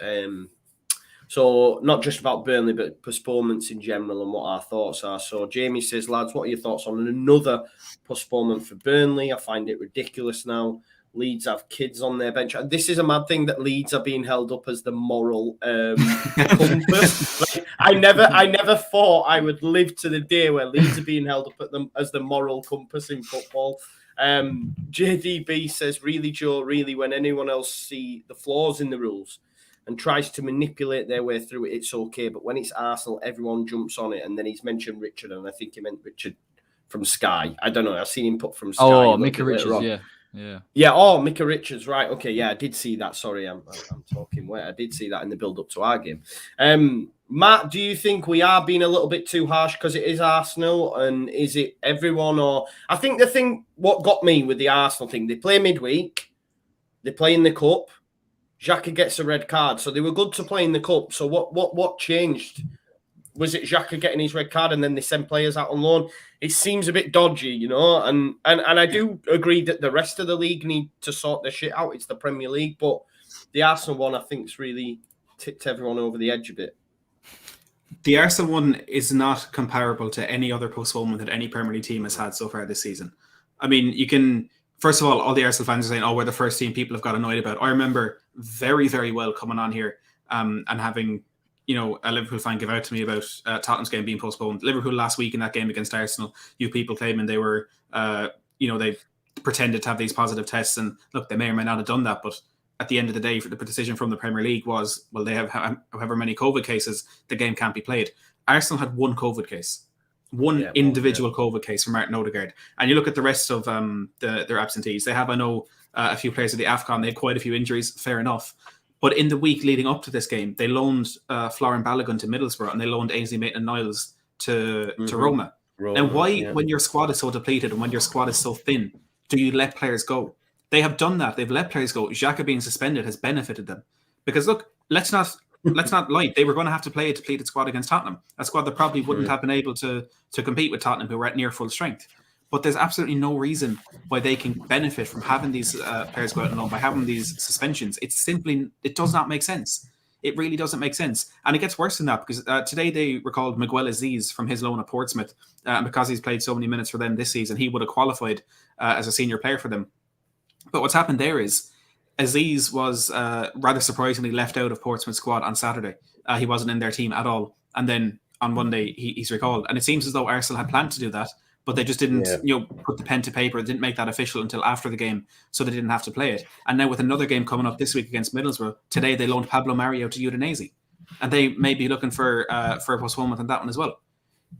So not just about Burnley, but postponements in general and what our thoughts are. So Jamie says, lads, what are your thoughts on another postponement for Burnley? I find it ridiculous now. Leeds have kids on their bench. This is a mad thing that Leeds are being held up as the moral compass. I never thought I would live to the day where Leeds are being held up as the moral compass in football. JDB says, really, Joe, really, when anyone else see the flaws in the rules and tries to manipulate their way through it, it's okay. But when it's Arsenal, everyone jumps on it. And then he's mentioned Richard, and I think he meant Richard from Sky. I don't know. I've seen him put from Sky. Oh, Micah Richards, yeah. Oh, Micah Richards, right? Okay, yeah, I did see that. Sorry, I'm talking wet. I did see that in the build-up to our game. Matt, do you think we are being a little bit too harsh because it is Arsenal, and is it everyone? Or I think what got me with the Arsenal thing, they play midweek, they play in the cup. Xhaka gets a red card, so they were good to play in the cup. So what changed? Was it Xhaka getting his red card and then they send players out on loan? It seems a bit dodgy, and I do agree that the rest of the league need to sort their shit out. It's the Premier League, but the Arsenal one, I think, has really tipped everyone over the edge a bit. The Arsenal one is not comparable to any other postponement that any Premier League team has had so far this season. I mean, you can... First of all the Arsenal fans are saying, we're the first team people have got annoyed about. I remember very, very well coming on here and having, a Liverpool fan give out to me about Tottenham's game being postponed. Liverpool last week in that game against Arsenal, you people claiming they were, they pretended to have these positive tests. And look, they may or may not have done that. But at the end of the day, the decision from the Premier League was, they have however many COVID cases, the game can't be played. Arsenal had one COVID case. One individual COVID case for Martin Odegaard. And you look at the rest of their absentees. They have, a few players of the AFCON. They had quite a few injuries, fair enough. But in the week leading up to this game, they loaned Florian Balogun to Middlesbrough and they loaned Ainsley Maitland-Niles to Roma. And why, when your squad is so depleted and when your squad is so thin, do you let players go? They have done that. They've let players go. Xhaka being suspended has benefited them. Because look, let's not lie. They were going to have to play a depleted squad against Tottenham. A squad that probably wouldn't have been able to compete with Tottenham, who were at near full strength. But there's absolutely no reason why they can benefit from having these players go out and loan, by having these suspensions. It does not make sense. It really doesn't make sense. And it gets worse than that, because today they recalled Miguel Aziz from his loan at Portsmouth. And because he's played so many minutes for them this season, he would have qualified as a senior player for them. But what's happened there is Aziz was rather surprisingly left out of Portsmouth's squad on Saturday. He wasn't in their team at all. And then on Monday, he's recalled. And it seems as though Arsenal had planned to do that, but they just didn't put the pen to paper. They didn't make that official until after the game, so they didn't have to play it. And now with another game coming up this week against Middlesbrough, today they loaned Pablo Mario to Udinese. And they may be looking for a postponement on that one as well.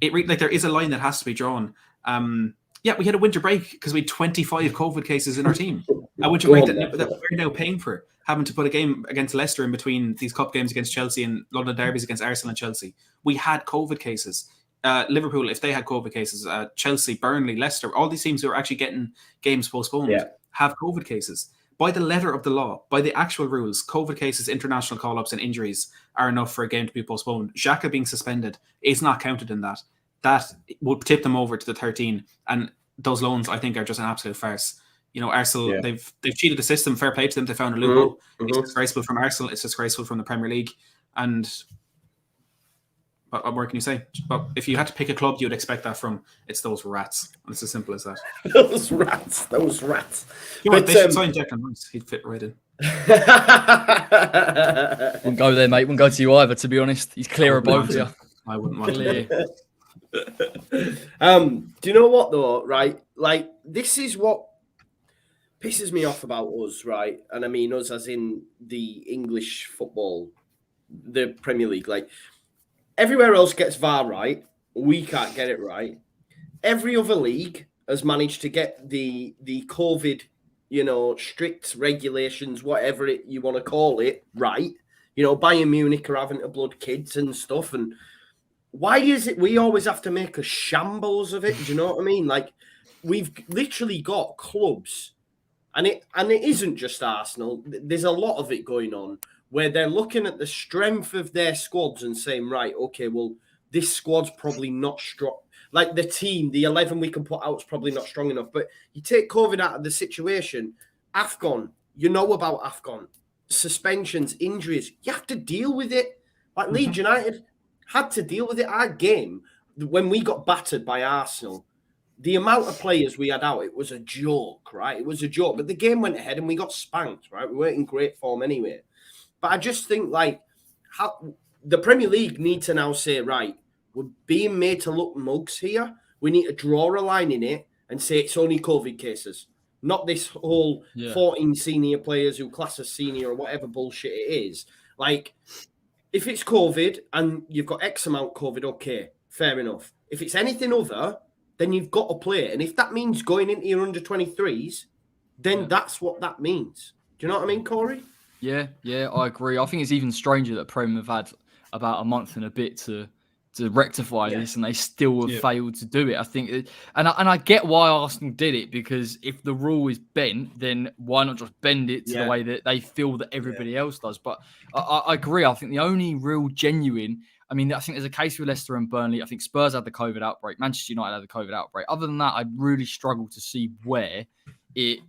There is a line that has to be drawn. We had a winter break because we had 25 COVID cases in our team. A winter break that we're now paying for, having to put a game against Leicester in between these cup games against Chelsea and London derbies against Arsenal and Chelsea. We had COVID cases. Liverpool, if they had COVID cases, Chelsea, Burnley, Leicester, all these teams who are actually getting games postponed have COVID cases. By the letter of the law, by the actual rules, COVID cases, international call-ups and injuries are enough for a game to be postponed. Xhaka being suspended is not counted in that. That would tip them over to the 13. And those loans, I think, are just an absolute farce. Arsenal, they've cheated the system. Fair play to them. They found a loophole. It's disgraceful from Arsenal. It's disgraceful from the Premier League. And what more can you say? But if you had to pick a club you'd expect that from, it's those rats. And it's as simple as that. Those rats. They should sign Declan Rice. He'd fit right in. Wouldn't go there, mate. Wouldn't go to you either, to be honest. He's clear of both. I wouldn't want to. Do you know what though? Right, like this is what pisses me off about us, right? And I mean us as in the English football, the Premier League. Like everywhere else gets VAR right, we can't get it right. Every other league has managed to get the COVID, strict regulations, whatever you want to call it, right. Bayern Munich are having to blood kids and stuff. And why is it we always have to make a shambles of it? Do you know what I mean? Like we've literally got clubs, and it isn't just Arsenal. There's a lot of it going on where they're looking at the strength of their squads and saying, right, okay, well, this squad's probably not strong. Like the team, the 11 we can put out is probably not strong enough. But you take COVID out of the situation, AFCON, you know about AFCON, suspensions, injuries, you have to deal with it. Like Leeds United had to deal with it. Our game, when we got battered by Arsenal, the amount of players we had out, it was a joke, right? It was a joke. But the game went ahead and we got spanked, right? We weren't in great form anyway. But I just think, like, how the Premier League need to now say, right, we're being made to look mugs here. We need to draw a line in it and say it's only COVID cases, not this whole 14 senior players who class as senior or whatever bullshit it is. Like, if it's COVID and you've got X amount COVID, okay, fair enough. If it's anything other, then you've got to play it. And if that means going into your under-23s, then that's what that means. Do you know what I mean, Corey? Yeah, I agree. I think it's even stranger that Prem have had about a month and a bit to rectify this, and they still have failed to do it. I think, and I get why Arsenal did it, because if the rule is bent, then why not just bend it to the way that they feel that everybody else does? But I agree. I think the only real genuine, I mean, I think there's a case with Leicester and Burnley. I think Spurs had the COVID outbreak. Manchester United had the COVID outbreak. Other than that, I really struggle to see where it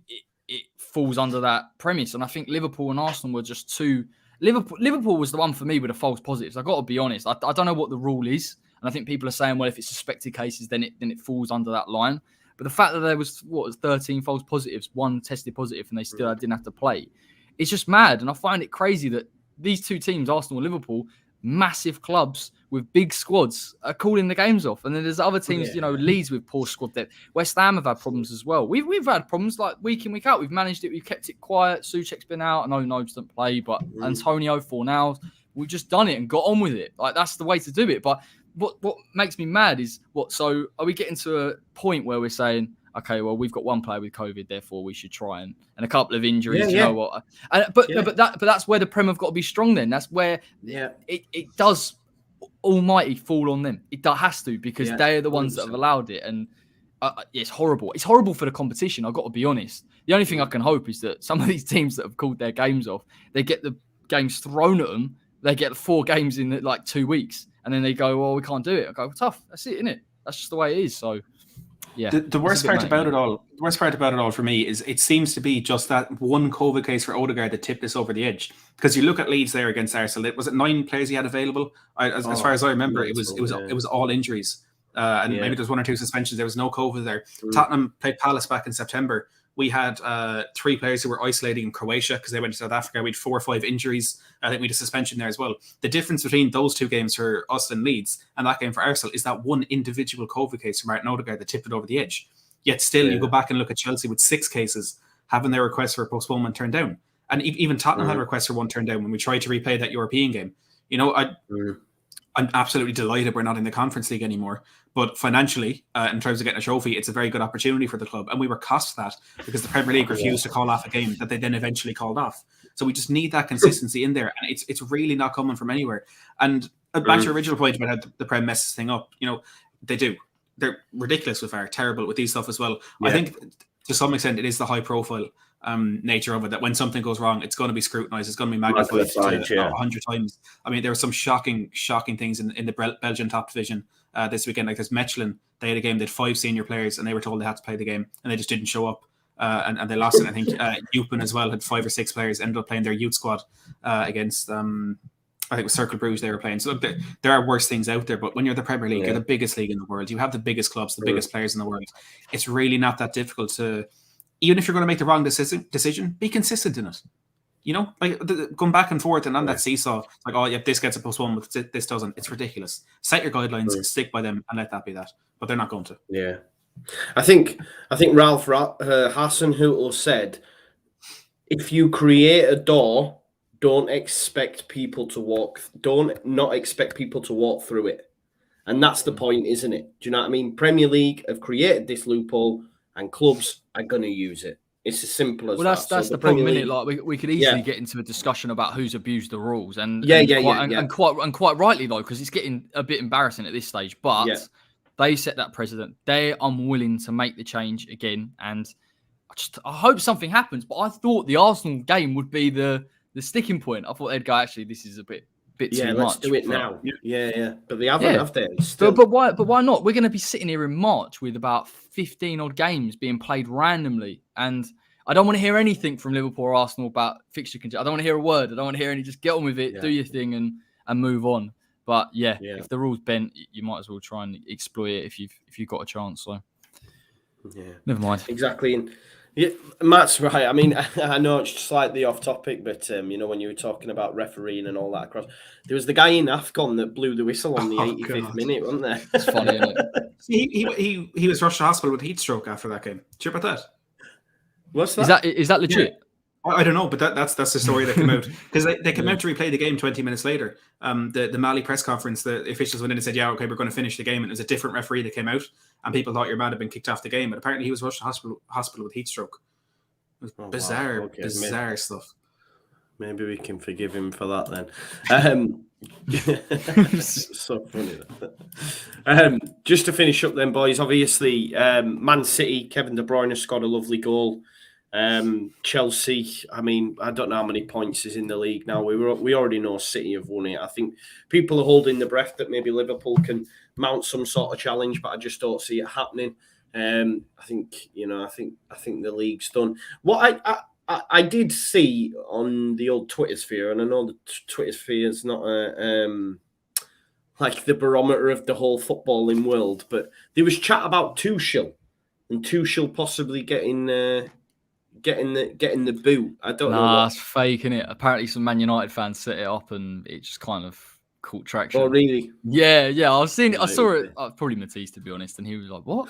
falls under that premise. And I think Liverpool and Arsenal were just too... Liverpool was the one for me with the false positives. I've got to be honest. I don't know what the rule is. And I think people are saying, well, if it's suspected cases, then it falls under that line. But the fact that there was 13 false positives, one tested positive, and they still didn't have to play, it's just mad. And I find it crazy that these two teams, Arsenal and Liverpool, massive clubs with big squads, are calling the games off. And then there's other teams, Leeds with poor squad depth. West Ham have had problems as well. We've had problems like week in, week out. We've managed it. We've kept it quiet. Souček's been out. I know Nobes doesn't play, but Antonio for now, we've just done it and got on with it. Like, that's the way to do it. But what makes me mad is so are we getting to a point where we're saying, okay, well, we've got one player with COVID, therefore we should try and a couple of injuries. You know what? But that's where the Prem have got to be strong. Then that's where it does almighty fall on them. It has to, because they're the ones 100%. That have allowed it, and it's horrible. It's horrible for the competition. I've got to be honest. The only thing I can hope is that some of these teams that have called their games off, they get the games thrown at them. They get 4 games in like 2 weeks, and then they go, well, we can't do it. I go, tough. That's it, isn't it? That's just the way it is. So. Yeah. The worst part about it all for me is it seems to be just that one COVID case for Odegaard that tipped this over the edge. Because you look at Leeds there against Arsenal, was it 9 players he had available? As far as I remember, it was all injuries, and maybe there's 1 or 2 suspensions. There was no COVID there. Tottenham played Palace back in September. We had 3 players who were isolating in Croatia because they went to South Africa. We had 4 or 5 injuries. I think we had a suspension there as well. The difference between those 2 games for us and Leeds and that game for Arsenal is that one individual COVID case for Martin Odegaard that tipped it over the edge. Yet still, you go back and look at Chelsea with 6 cases having their request for a postponement turned down. And even Tottenham had a request for one turned down when we tried to replay that European game. I'm absolutely delighted we're not in the Conference League anymore. But financially, in terms of getting a trophy, it's a very good opportunity for the club. And we were cost that because the Premier League refused to call off a game that they then eventually called off. So we just need that consistency in there. And it's really not coming from anywhere. And back to your original point about how the Prem messes thing up, they do. They're ridiculous with VAR, terrible with these stuff as well. I think to some extent it is the high profile nature of it, that when something goes wrong, it's going to be scrutinized, it's going to be magnified 100 times. I mean, there were some shocking things in the Belgian top division this weekend. Like there's Mechelen, they had a game, they had 5 senior players and they were told they had to play the game and they just didn't show up, and they lost it. I think Eupen as well had 5 or 6 players, ended up playing their youth squad against I think it was Cercle Bruges they were playing. So look, there are worse things out there, but when you're the Premier League, you're the biggest league in the world, you have the biggest clubs, the biggest players in the world. It's really not that difficult to, even if you're going to make the wrong decision, be consistent in it. You know, like going back and forth and on that seesaw, like, oh, yeah, this gets a +1, but this doesn't. It's ridiculous. Set your guidelines, stick by them, and let that be that. But they're not going to. Yeah, I think Ralph Hasenhüttl said, if you create a door, don't expect people to walk through it. And that's the point, isn't it? Do you know what I mean? Premier League have created this loophole, and clubs are going to use it. It's as simple as that. Well, that's the problem, isn't it? Like we could easily get into a discussion about who's abused the rules, and quite rightly though, because it's getting a bit embarrassing at this stage. But they set that precedent. They're unwilling to make the change again, and I hope something happens. But I thought the Arsenal game would be the sticking point. I thought they'd go, actually, this is a bit too much. Let's do it now. Yeah. But they haven't, have they? But why not? We're going to be sitting here in March with about 15 odd games being played randomly, and I don't want to hear anything from Liverpool or Arsenal about fixture congestion. I don't want to hear a word. I don't want to hear any. Just get on with it, do your thing, and move on. But if the rules bent, you might as well try and exploit it if you've got a chance. So never mind. Exactly. And Matt's right. I mean, I know it's slightly off topic, but when you were talking about refereeing and all that across, there was the guy in AFCON that blew the whistle on the 85th minute, wasn't there? It's funny, isn't it? He was rushed to hospital with heat stroke after that game. Do you hear about that? What's that? Is that legit? Yeah. I don't know, but that's the story that came out, because they came out to replay the game 20 minutes later. The Mali press conference, the officials went in and said, "Yeah, okay, we're going to finish the game." And it was a different referee that came out, and people thought your man had been kicked off the game. But apparently, he was rushed to hospital with heat stroke. It was bizarre, bizarre stuff. Maybe we can forgive him for that then. So funny. Just to finish up then, boys, obviously Man City, Kevin De Bruyne scored a lovely goal. Chelsea, I mean, I don't know how many points is in the league now. We already know City have won it. I think people are holding their breath that maybe Liverpool can mount some sort of challenge, but I just don't see it happening. I think the league's done. What I did see on the old Twitter sphere, and I know the Twitter sphere is not like the barometer of the whole footballing world, but there was chat about Tuchel and Tuchel possibly getting the boot. I don't know. Nah, it's fake, innit? Apparently, some Man United fans set it up, and it just kind of caught traction. Oh, really? Yeah. I've seen it. I saw it. Probably Matisse, to be honest, and he was like, "What?"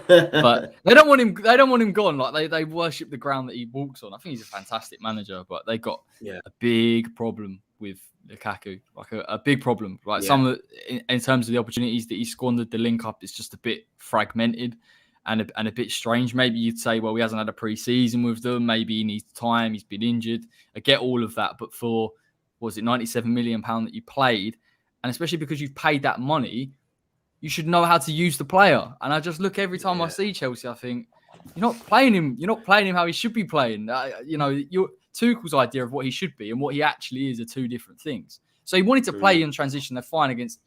But they don't want him. They don't want him gone. Like they worship the ground that he walks on. I think he's a fantastic manager, but they got a big problem with Lukaku. Like a big problem. Like some of in terms of the opportunities that he squandered, the link up is just a bit fragmented. And a bit strange. Maybe you'd say, well, he hasn't had a pre-season with them. Maybe he needs time. He's been injured. I get all of that. But for, was it £97 million that you played? And especially because you've paid that money, you should know how to use the player. And I just look every time I see Chelsea, I think, you're not playing him. You're not playing him how he should be playing. Your Tuchel's idea of what he should be and what he actually is are two different things. So he wanted to play in transition. They're fine against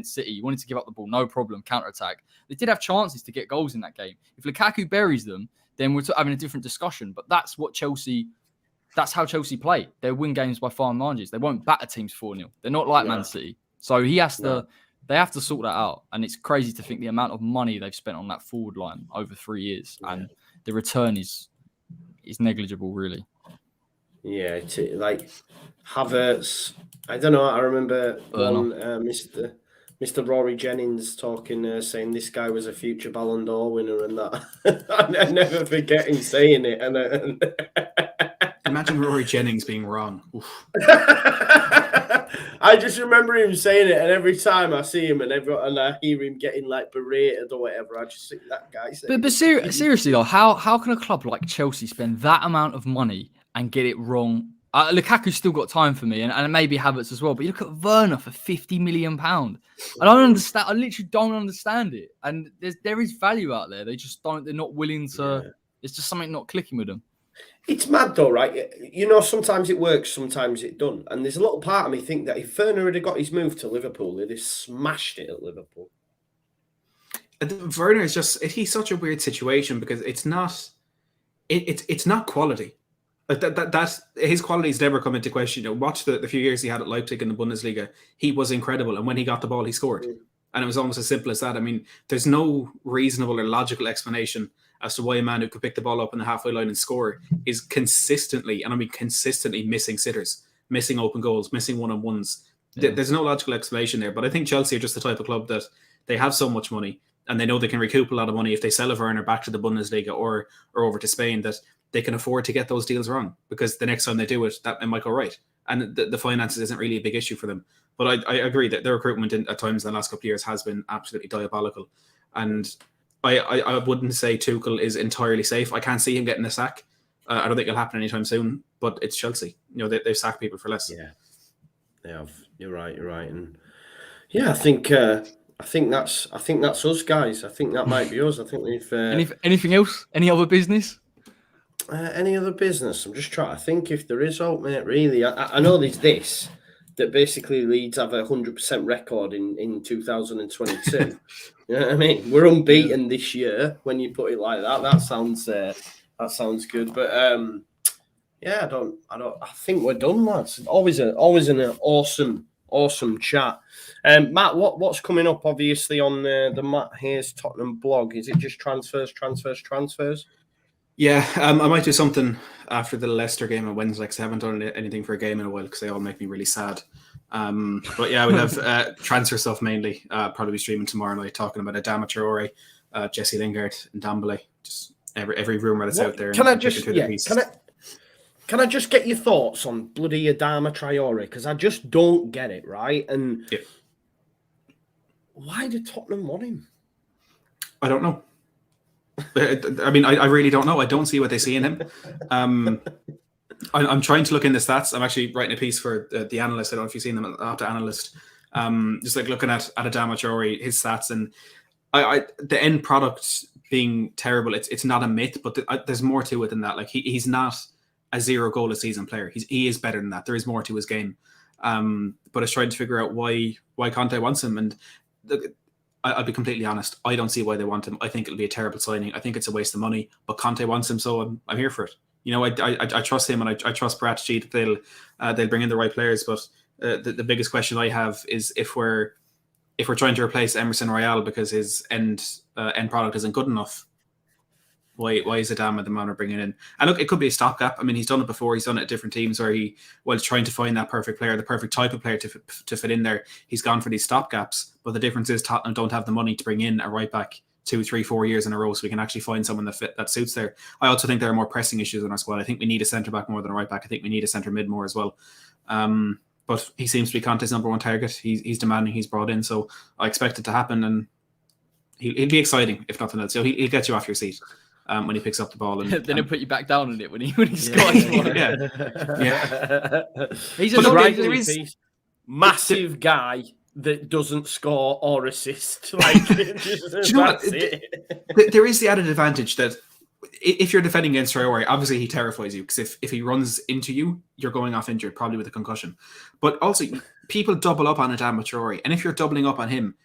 City. He wanted to give up the ball, no problem, counter-attack. They did have chances to get goals in that game. If Lukaku buries them, then we're having a different discussion. But that's how Chelsea play. They win games by far margins. They won't batter teams 4-0. They're not like Man City. So they have to sort that out. And it's crazy to think the amount of money they've spent on that forward line over 3 years. Yeah. And the return is negligible, really. Yeah, like Havertz. I don't know. I remember one Mr. Rory Jennings talking, saying this guy was a future Ballon d'Or winner, and that I never forget him saying it. And imagine Rory Jennings being wrong. I just remember him saying it, and every time I see him and I hear him getting like berated or whatever, I just think that guy. But seriously though, how can a club like Chelsea spend that amount of money and get it wrong? Lukaku's still got time for me, and maybe Havertz as well. But you look at Werner for £50 million. I don't understand. I literally don't understand it. And there is value out there. They just don't. They're not willing to. Yeah. It's just something not clicking with them. It's mad though, right? Sometimes it works, sometimes it doesn't. And there's a little part of me think that if Werner had got his move to Liverpool, he'd have smashed it at Liverpool. Werner is he's such a weird situation because it's not quality. That his qualities never come into question. Watch the few years he had at Leipzig in the Bundesliga. He was incredible, and when he got the ball, he scored. And it was almost as simple as that. I mean, there's no reasonable or logical explanation as to why a man who could pick the ball up in the halfway line and score is consistently, and I mean consistently, missing sitters, missing open goals, missing one-on-ones. Yeah. There's no logical explanation there. But I think Chelsea are just the type of club that they have so much money and they know they can recoup a lot of money if they sell a Werner back to the Bundesliga or over to Spain, that they can afford to get those deals wrong, because the next time they do it, that it might go right. And the finances isn't really a big issue for them. But I agree that their recruitment at times in the last couple of years has been absolutely diabolical. And I wouldn't say Tuchel is entirely safe. I can't see him getting a sack. I don't think it'll happen anytime soon. But it's Chelsea. They've sacked people for less. Yeah, they have. You're right. And yeah, I think that's us, guys. I think that might be us. I think we've. Anything else? Any other business? Any other business? I'm just trying to think if there is, mate. Really, I know there's this. That basically Leeds have a 100% record in 2022. You know what I mean? We're unbeaten this year. When you put it like that, that sounds good. But yeah, I think we're done, lads. Always an awesome chat. Matt, what's coming up? Obviously on the Matt Hayes Tottenham blog. Is it just transfers? Yeah, I might do something after the Leicester game on Wednesday, because I haven't done anything for a game in a while, because they all make me really sad. But yeah, we'll have transfer stuff mainly. Probably be streaming tomorrow night, talking about Adama Traoré, Jesse Lingard, and Dembele. Just every rumour that's out there. Can I just get your thoughts on bloody Adama Traoré? Because I just don't get it, right? And why did Tottenham want him? I don't know. I mean, I really don't know. I don't see what they see in him. I'm trying to look in the stats. I'm actually writing a piece for the Analyst. I don't know if you've seen them, Opta Analyst. Just like looking at Adama Traoré, his stats, and the end product being terrible. It's not a myth, but there's more to it than that. Like he's not a 0 goal a season player. He is better than that. There is more to his game. But it's trying to figure out why Conte wants him. And I'll be completely honest. I don't see why they want him. I think it'll be a terrible signing. I think it's a waste of money. But Conte wants him, so I'm here for it. I trust him, and I trust Paratici that they'll bring in the right players. But the biggest question I have is if we're trying to replace Emerson Royale because his end product isn't good enough, why is Adama the man we're bringing in? And look, it could be a stopgap. I mean, he's done it before. He's done it at different teams where while trying to find that perfect player, the perfect type of player to fit in there, he's gone for these stopgaps. But the difference is Tottenham don't have the money to bring in a right back 2, 3, 4 years in a row, so we can actually find someone that suits there. I also think there are more pressing issues in our squad. I think we need a centre back more than a right back. I think we need a centre mid more as well. But he seems to be Conte's number one target. He's demanding. He's brought in, so I expect it to happen, and he'll be exciting if nothing else. So he'll get you off your seat when he picks up the ball, and then he'll put you back down on it when he scores. Yeah. He's a right massive guy that doesn't score or assist. Like, there is the added advantage that if you're defending against Traoré, obviously he terrifies you, because if he runs into you, you're going off injured, probably with a concussion. But also, people double up on Adama Traoré, and if you're doubling up on him,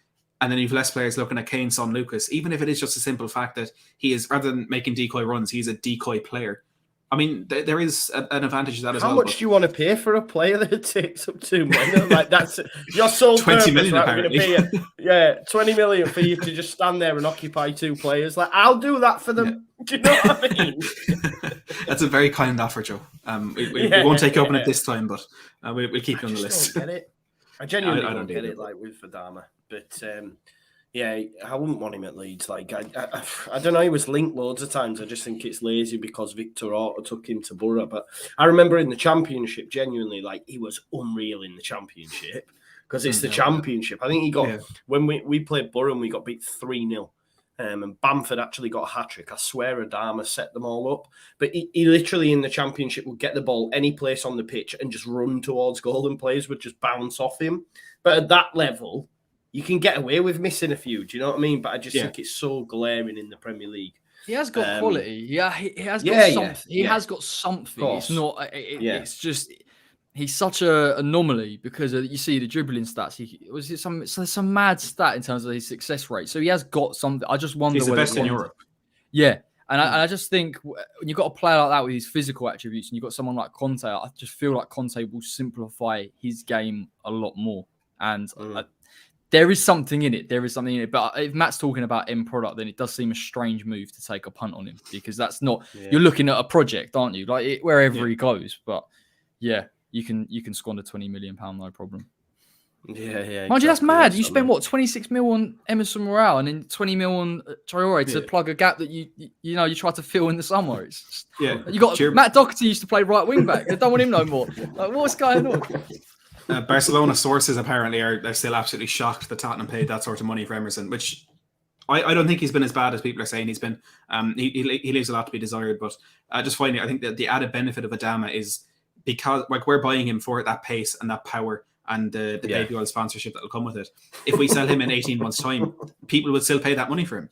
and then you've less players looking at Kane, Son, Lucas, even if it is just a simple fact that he is, rather than making decoy runs, he's a decoy player. I mean, there is an advantage to that as well. How much do you want to pay for a player that takes up 2 million? Like, that's your sole 20 purpose, million, right? apparently. We're going to pay 20 million for you to just stand there and occupy 2 players. Like, I'll do that for them. Yeah. Do you know what I mean? That's a very kind offer, Joe. We won't take you up on it this time, but we'll keep you on the list. Don't get it. I genuinely don't get it, like with Adama. But yeah, I wouldn't want him at Leeds. Like, I don't know. He was linked loads of times. I just think it's lazy because Victor Orta took him to Borough. But I remember in the Championship, genuinely, like, he was unreal in the Championship because it's the Championship. I think he got when we played Borough and we got beat 3-0. And Bamford actually got a hat-trick. I swear Adama set them all up. But he literally in the Championship would get the ball any place on the pitch and just run towards goal, and players would just bounce off him. But at that level, you can get away with missing a few. Do you know what I mean? But I just think it's so glaring in the Premier League. He has got quality. Yeah, he has got something. He has got something. It's not. It's just he's such an anomaly because you see the dribbling stats. Some mad stat in terms of his success rate. So he has got something. I just wonder. He's the best in Europe. Yeah, and I just think when you've got a player like that with his physical attributes, and you've got someone like Conte, I just feel like Conte will simplify his game a lot more. And there is something in it. There is something in it. But if Matt's talking about end product, then it does seem a strange move to take a punt on him, because that's not. Yeah. You're looking at a project, aren't you? Like wherever he goes. But yeah, you can squander £20 million, no problem. Yeah. Mind you, that's mad. You spent what, 26 mil on Emerson Royale and then 20 mil on Traoré to plug a gap that you tried to fill in the summer. It's just, you got Matt Doherty used to play right wing back. They don't want him no more. Like, what's going on? Barcelona sources apparently are still absolutely shocked that Tottenham paid that sort of money for Emerson, which I don't think he's been as bad as people are saying he's been. He leaves a lot to be desired, but just finally, I think that the added benefit of Adama is because like we're buying him for that pace and that power and the baby oil sponsorship that will come with it. If we sell him in 18 months' time, people would still pay that money for him.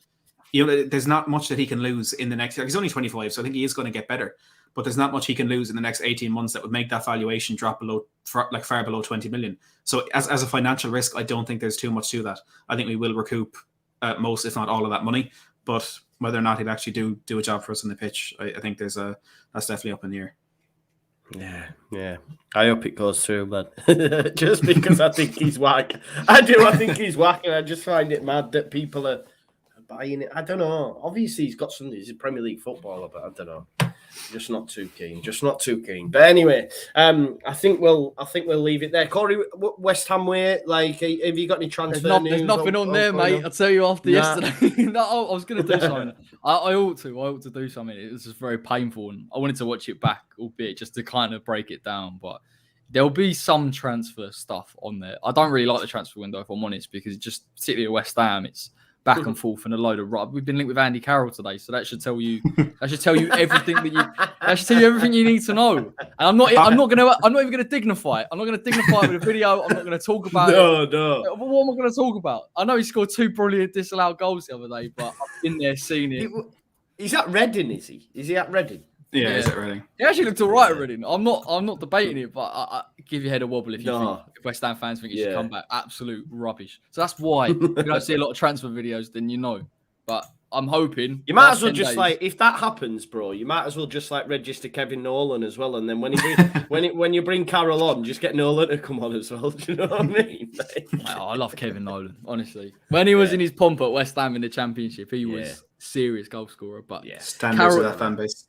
You know, there's not much that he can lose in the next year. He's only 25, so I think he is going to get better. But there's not much he can lose in the next 18 months that would make that valuation drop far below 20 million. So as a financial risk, I don't think there's too much to that. I think we will recoup most, if not all of that money. But whether or not he'll actually do a job for us on the pitch, I think that's definitely up in the air. Yeah. I hope it goes through, but just because I think he's whack. I think he's whack, and I just find it mad that people are buying it. I don't know. Obviously, he's got something. He's a Premier League footballer, but I don't know. Just not too keen. But anyway, I think we'll leave it there. Corey, West Ham way, like, have you got any transfer news? There's nothing on there, mate. I'll tell you after yesterday. No, I was going to do something. I ought to do something. It was just very painful, and I wanted to watch it back, albeit just to kind of break it down. But there'll be some transfer stuff on there. I don't really like the transfer window, if I'm honest, because just particularly at West Ham, it's back and forth and a load of rub. We've been linked with Andy Carroll today, so that should tell you. That should tell you everything everything you need to know. And I'm not even going to dignify it. I'm not going to dignify it with a video. I'm not going to talk about it. No. What am I going to talk about? I know he scored 2 brilliant disallowed goals the other day, but I've been there, seen it. He's at Reading, is he? Is he at Reading? Yeah, he's at Reading. He actually looked all right at Reading. I'm not debating it, but I give your head a wobble if you think West Ham fans think he should come back. Absolute rubbish. So that's why you don't see a lot of transfer videos, then you know. But I'm hoping you might as well just like, if that happens, bro, you might as well just like register Kevin Nolan as well, and then when you bring Carroll on, just get Nolan to come on as well. Do you know what I mean? I love Kevin Nolan, honestly. When he was in his pomp at West Ham in the Championship, he was serious goal scorer. But standards of that fan base.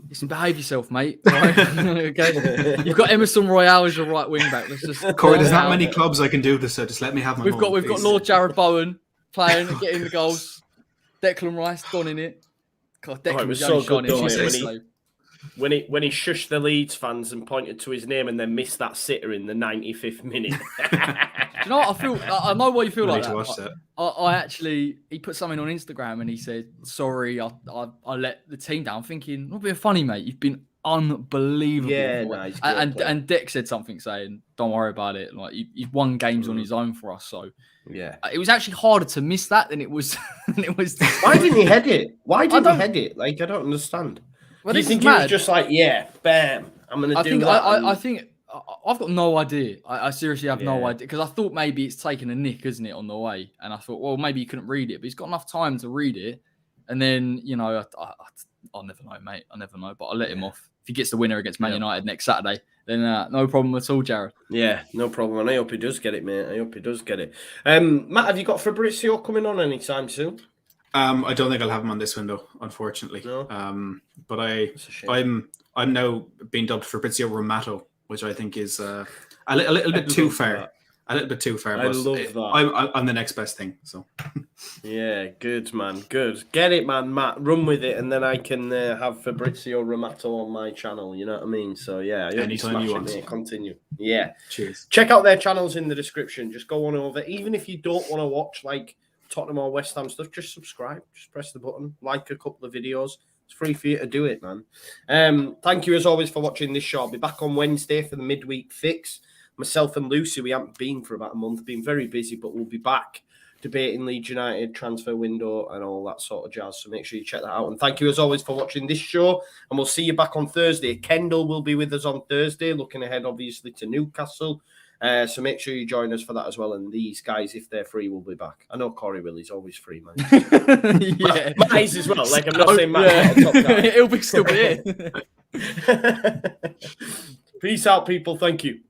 Listen, behave yourself, mate. Right? Okay. You've got Emerson Royale as your right wing back. Let's just Corey, there's not many clubs I can do this, so just let me have my moment. We've got Lord Jared Bowen playing and getting the goals. Declan Rice donning it. God, Declan was so good when he shushed the Leeds fans and pointed to his name and then missed that sitter in the 95th minute. Do you know what I know what you feel like that. I actually, he put something on Instagram and he said, "Sorry, I let the team down." Thinking, not being funny, mate. You've been unbelievable. Yeah, nice. And Deck said something saying, "Don't worry about it. Like you've won games on his own for us." So yeah, it was actually harder to miss that than it was. Why didn't he head it? Like, I don't understand. Well, do you think he was just like, bam, I'm going to do that? I think I've got no idea. I seriously have no idea, because I thought maybe it's taken a nick, isn't it, on the way? And I thought, well, maybe he couldn't read it, but he's got enough time to read it. And then, you know, I'll never know, mate. I'll never know, but I'll let him off. If he gets the winner against Man United next Saturday, then no problem at all, Jared. Yeah, no problem. And I hope he does get it, mate. I hope he does get it. Matt, have you got Fabrizio coming on anytime soon? I don't think I'll have him on this window, unfortunately. No. But I'm now being dubbed Fabrizio Romato, which I think is a little bit too far. A little bit too far. I love that. I'm the next best thing. So. Yeah, good, man. Good. Get it, man, Matt. Run with it, and then I can have Fabrizio Romato on my channel. You know what I mean? So, yeah. Anytime you want. Continue. Yeah. Cheers. Check out their channels in the description. Just go on over. Even if you don't want to watch, like, Tottenham or West Ham stuff, just subscribe. Just press the button. Like a couple of videos. It's free for you to do it, man. Thank you, as always, for watching this show. I'll be back on Wednesday for the midweek fix. Myself and Lucy, we haven't been for about a month, been very busy, but we'll be back debating Leeds United transfer window and all that sort of jazz. So make sure you check that out. And thank you, as always, for watching this show. And we'll see you back on Thursday. Kendall will be with us on Thursday, looking ahead, obviously, to Newcastle. So make sure you join us for that as well. And these guys, if they're free, will be back. I know Corey will. He's always free, man. Yeah. Matt is as well. Like, I'm not saying Matt. Yeah. He'll be still here. Peace out, people. Thank you.